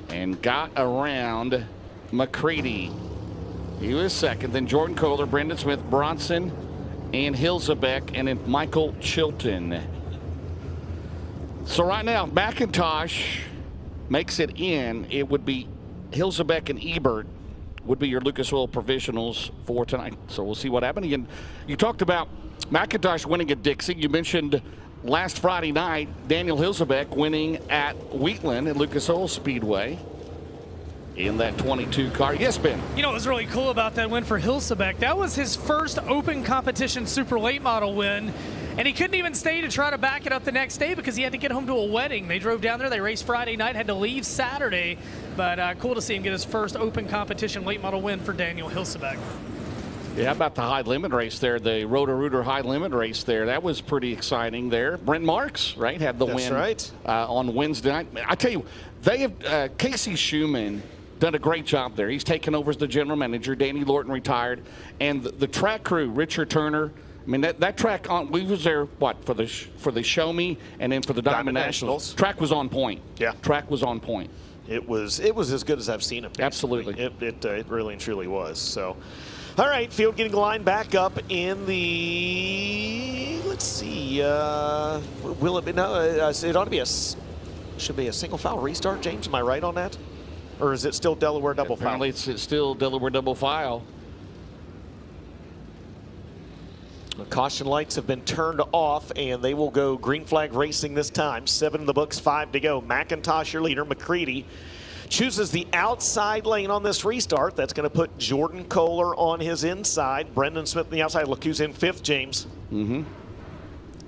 and got around McCready. He was 2nd. Then Jordan Kohler, Brendan Smith, Bronson, and Hilzebeck, and then Michael Chilton. So right now, McIntosh makes it in. It would be Hilzebeck and Ebert would be your Lucas Oil provisionals for tonight. So we'll see what happens. And you talked about McIntosh winning at Dixie. You mentioned last Friday night, Daniel Hilzebeck winning at Wheatland at Lucas Oil Speedway in that 22 car. Yes, Ben. You know what was really cool about that win for Hilzebeck? That was his first open competition super late model win. And he couldn't even stay to try to back it up the next day because he had to get home to a wedding. They drove down there. They raced Friday night, had to leave Saturday. But cool to see him get his first open competition late model win for Daniel Hilzebeck. Yeah, how about the high limit race there, the Roto-Rooter high limit race there? That was pretty exciting there. Brent Marks, right, had the win on Wednesday night. I tell you, they have Casey Schumann done a great job there. He's taken over as the general manager. Danny Lorton retired. And the track crew, Richard Turner, I mean, that track, we was there, what, for the Show Me and then for the Diamond Nationals. Track was on point. Yeah. Track was on point. It was as good as I've seen it. Absolutely. It really and truly was. So, all right, field getting lined back up in the, let's see, will it be, no, it ought to be should be a single file restart, James, am I right on that? Or is it still Delaware double file? Apparently it's still Delaware double file. The caution lights have been turned off, and they will go green flag racing this time. 7 in the books, 5 to go. McIntosh, your leader. McCready chooses the outside lane on this restart. That's going to put Jordan Kohler on his inside. Brendan Smith on the outside. Look who's in 5th, James. Mm-hmm.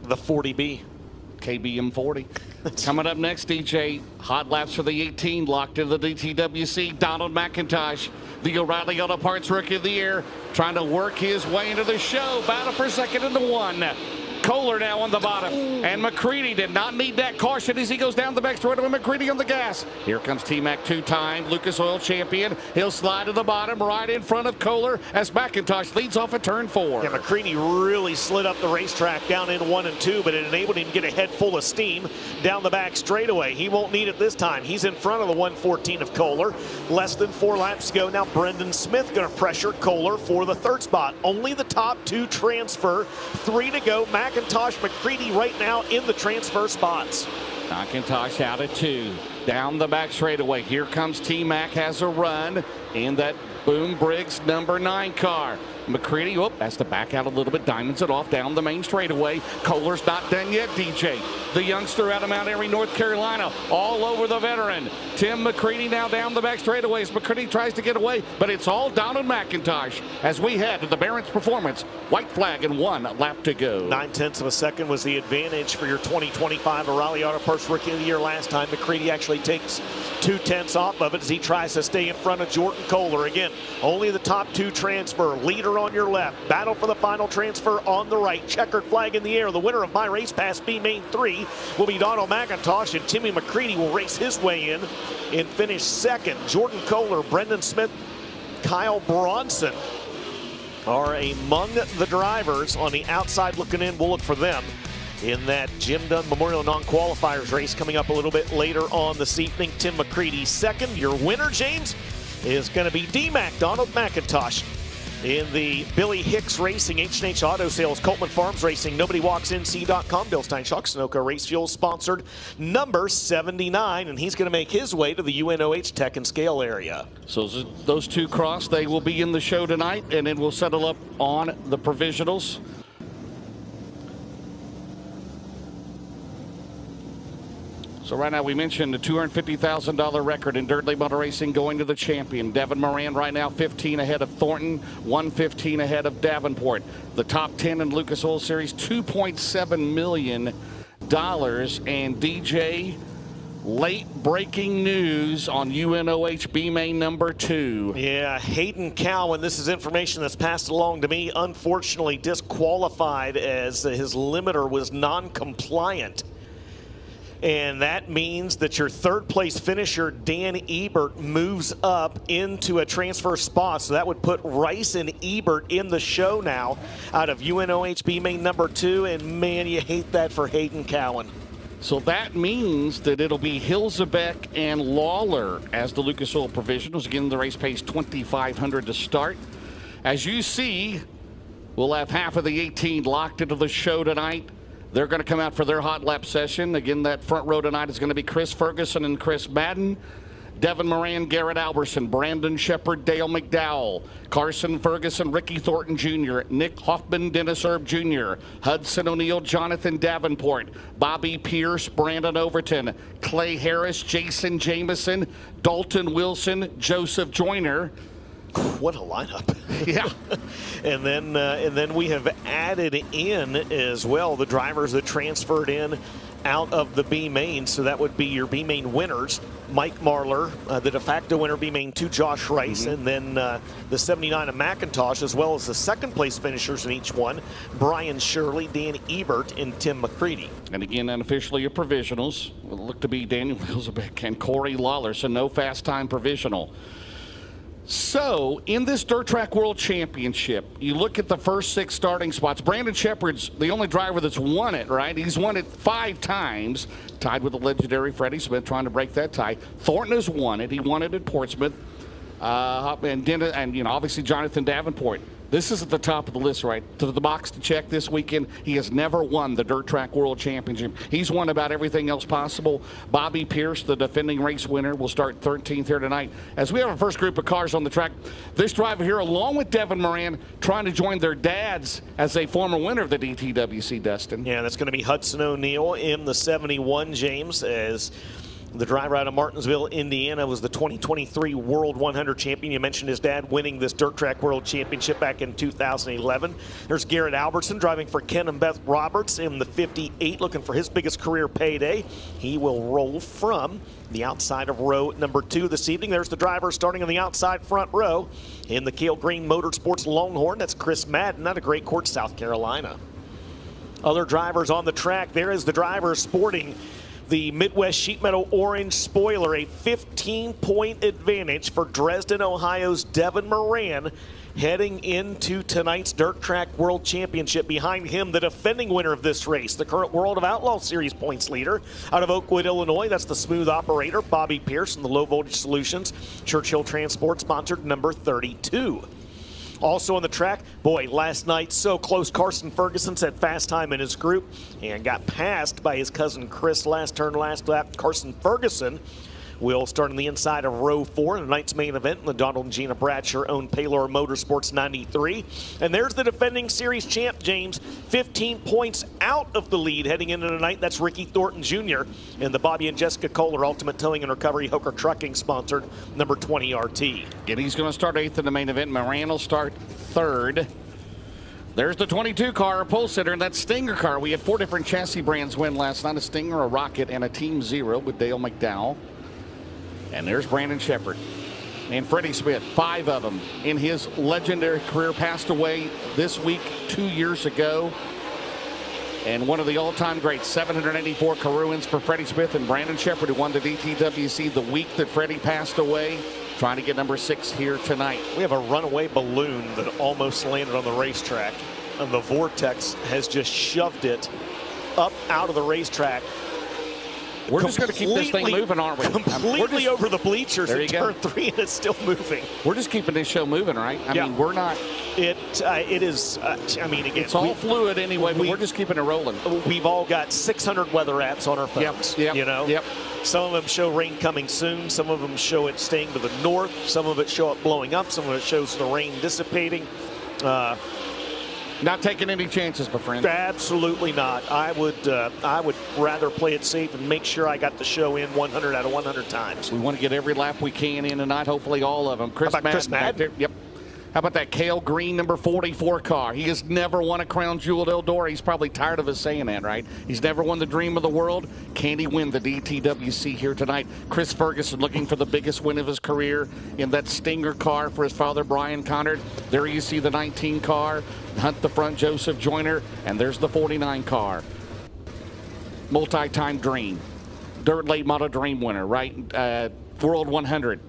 The 40B. KBM 40. Coming up next, DJ, hot laps for the 18, locked into the DTWC. Donald McIntosh, the O'Reilly Auto Parts Rookie of the Year, trying to work his way into the show. Battle for 2nd into 1. Kohler now on the bottom. And McCready did not need that caution as he goes down the back straight with McCready on the gas. Here comes T-Mac, 2-time Lucas Oil champion. He'll slide to the bottom right in front of Kohler as McIntosh leads off at turn 4. Yeah, McCready really slid up the racetrack down in 1 and 2, but it enabled him to get a head full of steam down the back straightaway. He won't need it this time. He's in front of the 114 of Kohler. Less than 4 laps to go. Now Brendan Smith going to pressure Kohler for the 3rd spot. Only the top 2 transfer. 3 to go. McIntosh, McCready right now in the transfer spots. McIntosh out at 2. Down the back straightaway. Here comes T-Mac, has a run in that Boom Briggs number 9 car. McCready, has to back out a little bit, diamonds it off down the main straightaway. Kohler's not done yet, DJ. The youngster out of Mount Airy, North Carolina, all over the veteran. Tim McCready now down the back straightaways. McCready tries to get away, but it's all Donald McIntosh as we head to the Barron's Performance. White flag and 1 lap to go. 9/10 of a second was the advantage for your 2025 O'Reilly Auto Parts Rookie of the Year last time. McCready actually takes 2/10 off of it as he tries to stay in front of Jordan Kohler. Again, only the top 2 transfer. Leader on your left. Battle for the final transfer on the right. Checkered flag in the air. The winner of My Race Pass B Main 3 will be Donald McIntosh, and Timmy McCready will race his way in and finish 2nd. Jordan Kohler, Brendan Smith, Kyle Bronson are among the drivers on the outside looking in. We'll look for them in that Jim Dunn Memorial Non-Qualifiers race coming up a little bit later on this evening. Tim McCready 2nd. Your winner, James, is going to be D-Mac, Donald McIntosh. In the Billy Hicks Racing, H&H Auto Sales, Coleman Farms Racing, NobodyWalksNC.com, Bill Steinschalk, Sunoco Race Fuel sponsored number 79, and he's going to make his way to the UNOH Tech and Scale area. So those 2 cross, they will be in the show tonight, and then we'll settle up on the provisionals. So right now we mentioned the $250,000 record in dirt late model racing going to the champion. Devin Moran right now 15 ahead of Thornton, 115 ahead of Davenport. The top 10 in Lucas Oil Series, $2.7 million. And DJ, Late breaking news on UNOH B main number 2. Yeah, Hayden Cowan, this is information that's passed along to me, unfortunately disqualified as his limiter was non-compliant. And that means that your third place finisher, Dan Ebert, moves up into a transfer spot. So that would put Rice and Ebert in the show now out of UNOH B main number 2. And man, you hate that for Hayden Cowan. So that means that it'll be Hilzebeck and Lawler as the Lucas Oil Provisionals. Again, the race pays $2,500 to start. As you see, we'll have half of the 18 locked into the show tonight. They're going to come out for their hot lap session. Again, that front row tonight is going to be Chris Ferguson and Chris Madden. Devin Moran, Garrett Alberson, Brandon Shepard, Dale McDowell, Carson Ferguson, Ricky Thornton Jr., Nick Hoffman, Dennis Erb Jr., Hudson O'Neill, Jonathan Davenport, Bobby Pierce, Brandon Overton, Clay Harris, Jason Jameson, Dalton Wilson, Joseph Joyner. What a lineup. Yeah. and then we have added in as well the drivers that transferred in out of the B main. So that would be your B main winners. Mike Marlar, the de facto winner, B main 2, Josh Rice, and then the 79 of McIntosh, as well as the second place finishers in each one, Brian Shirley, Dan Ebert, and Tim McCready. And again, unofficially your provisionals will look to be Daniel Hilzebeck and Corey Lawler, so no fast time provisional. So, in this Dirt Track World Championship, you look at the first 6 starting spots. Brandon Shepard's the only driver that's won it, right? He's won it 5 times, tied with the legendary Freddie Smith, trying to break that tie. Thornton has won it. He won it at Portsmouth. And you know, obviously Jonathan Davenport. This is at the top of the list, right? To the box to check this weekend. He has never won the Dirt Track World Championship. He's won about everything else possible. Bobby Pierce, the defending race winner, will start 13th here tonight. As we have our first group of cars on the track, this driver here, along with Devin Moran, trying to join their dads as a former winner of the DTWC, Dustin. Yeah, that's going to be Hudson O'Neill in the 71, James, as the driver out of Martinsville, Indiana, was the 2023 World 100 champion. You mentioned his dad winning this Dirt Track World Championship back in 2011. There's Garrett Albertson driving for Ken and Beth Roberts in the 58, looking for his biggest career payday. He will roll from the outside of row number 2 this evening. There's the driver starting on the outside front row in the Cale Green Motorsports Longhorn. That's Chris Madden out of Great Court, South Carolina. Other drivers on the track. There is the driver sporting the Midwest Sheet Metal Orange spoiler, a 15-point advantage for Dresden, Ohio's Devin Moran, heading into tonight's Dirt Track World Championship. Behind him, the defending winner of this race, the current World of Outlaw Series points leader out of Oakwood, Illinois. That's the smooth operator, Bobby Pierce, and the Low Voltage Solutions Churchill Transport, sponsored number 32. Also on the track, boy, last night so close. Carson Ferguson set fast time in his group and got passed by his cousin Chris last turn, last lap. Carson Ferguson will start on the inside of row 4 in tonight's main event in the Donald and Gina Bradshaw-owned Paylor Motorsports 93. And there's the defending series champ, James, 15 points out of the lead heading into tonight. That's Ricky Thornton Jr. and the Bobby and Jessica Kohler Ultimate Towing and Recovery Hooker Trucking sponsored number 20 RT. And he's going to start 8th in the main event. Moran will start 3rd. There's the 22 car, a pole sitter, and that Stinger car. We had 4 different chassis brands win last night, a Stinger, a Rocket, and a Team Zero with Dale McDowell. And there's Brandon Shepard and Freddie Smith, 5 of them in his legendary career, passed away this week 2 years ago. And one of the all-time greats, 784 career wins for Freddie Smith, and Brandon Shepard, who won the DTWC the week that Freddie passed away, trying to get number 6 here tonight. We have a runaway balloon that almost landed on the racetrack, and the vortex has just shoved it up out of the racetrack. We're just going to keep this thing moving, aren't we? Completely over the bleachers in turn 3, and it's still moving. We're just keeping this show moving, right? I mean, we're not. It is. I mean, again, it's all fluid anyway, but we're just keeping it rolling. We've all got 600 weather apps on our phones. Yep. You know. Yep. Some of them show rain coming soon. Some of them show it staying to the north. Some of it show it blowing up. Some of it shows the rain dissipating. Not taking any chances, my friend. Absolutely not. I would rather play it safe and make sure I got the show in 100 out of 100 times. We want to get every lap we can in tonight, hopefully all of them. Chris Madden. Chris Madden? Yep. How about that Cale Green number 44 car? He has never won a crown jewel at Eldora. He's probably tired of us saying that, right? He's never won the Dream of the World. Can he win the DTWC here tonight? Chris Ferguson looking for the biggest win of his career in that Stinger car for his father, Brian Connard. There you see the 19 car. Hunt the front, Joseph Joyner. And there's the 49 car. Multi-time Dream. Dirt late model Dream winner, right? World 100.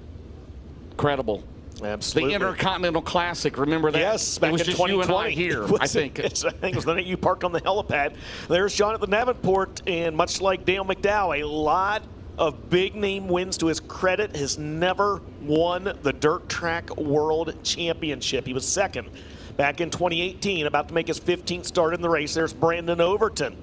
Incredible. Absolutely. The Intercontinental Classic, remember that? Yes, back it was in just 2020. You and I here, I think. I think it was the night you parked on the helipad. There's Jonathan Davenport, and much like Dale McDowell, a lot of big-name wins to his credit, has never won the Dirt Track World Championship. He was second back in 2018, about to make his 15th start in the race. There's Brandon Overton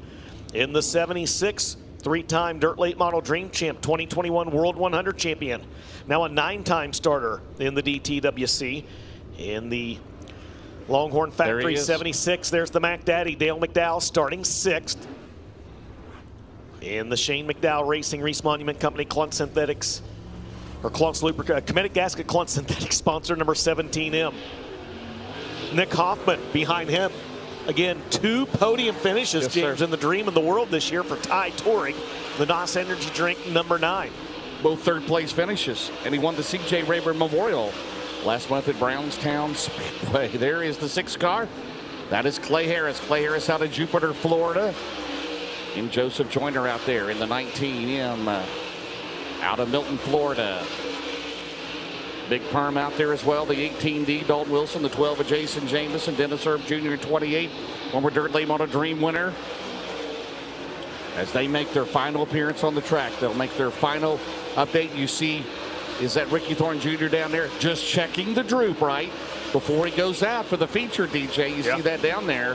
in the 76, three-time Dirt Late Model Dream Champ, 2021 World 100 Champion. Now a 9-time starter in the DTWC. In the Longhorn Factory 76, there's the Mac Daddy, Dale McDowell, starting 6th. In the Shane McDowell Racing Reese Monument Company Clunt Synthetics, or Clunt's Comedic Gasket Clunt Synthetics sponsor number 17M. Nick Hoffman behind him. Again, 2 podium finishes, yes, James, sir. in the Dream of the World this year for Ty Touring, the NOS Energy Drink number 9. Both third-place finishes, and he won the C.J. Rayburn Memorial last month at Brownstown Speedway. There is the 6th car. That is Clay Harris. Clay Harris out of Jupiter, Florida. And Joseph Joyner out there in the 19M out of Milton, Florida. Big Perm out there as well. The 18D, Dalton Wilson. The 12 of Jason Jameson. Dennis Erb Jr. 28. Former Dirt Late Model Dream winner. As they make their final appearance on the track, they'll make their final update. You see, is that Ricky Thorne Jr. down there just checking the droop, right? Before he goes out for the feature, DJ. You see that down there.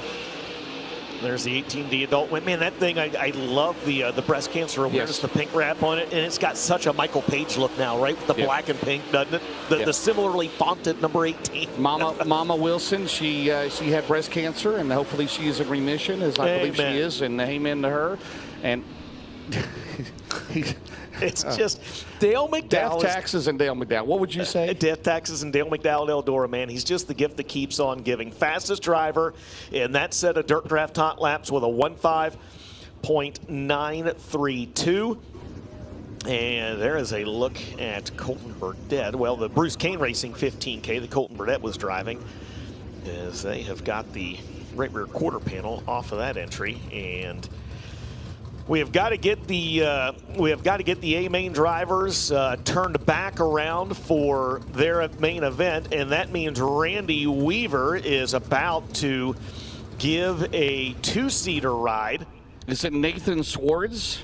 There's the 18D adult win. Man, that thing, I love the breast cancer awareness, the pink wrap on it, and it's got such a Michael Page look now, right? With the black and pink, doesn't it? The similarly fonted number 18. Mama Wilson, she had breast cancer, and hopefully she is in remission, as I believe she is, and amen to her. And it's just Dale McDowell. Death taxes and Dale McDowell. What would you say? Death taxes and Dale McDowell at Eldora, man. He's just the gift that keeps on giving. Fastest driver in that set of Dirt Draft hot laps with a 1:5.932. And there is a look at Colton Burdett. Well, the Bruce Kane Racing 15K that Colton Burdett was driving, as they have got the right rear quarter panel off of that entry. And we have got to get the A main drivers turned back around for their main event, and that means Randy Weaver is about to give a 2-seater ride. Is it Nathan Swartz?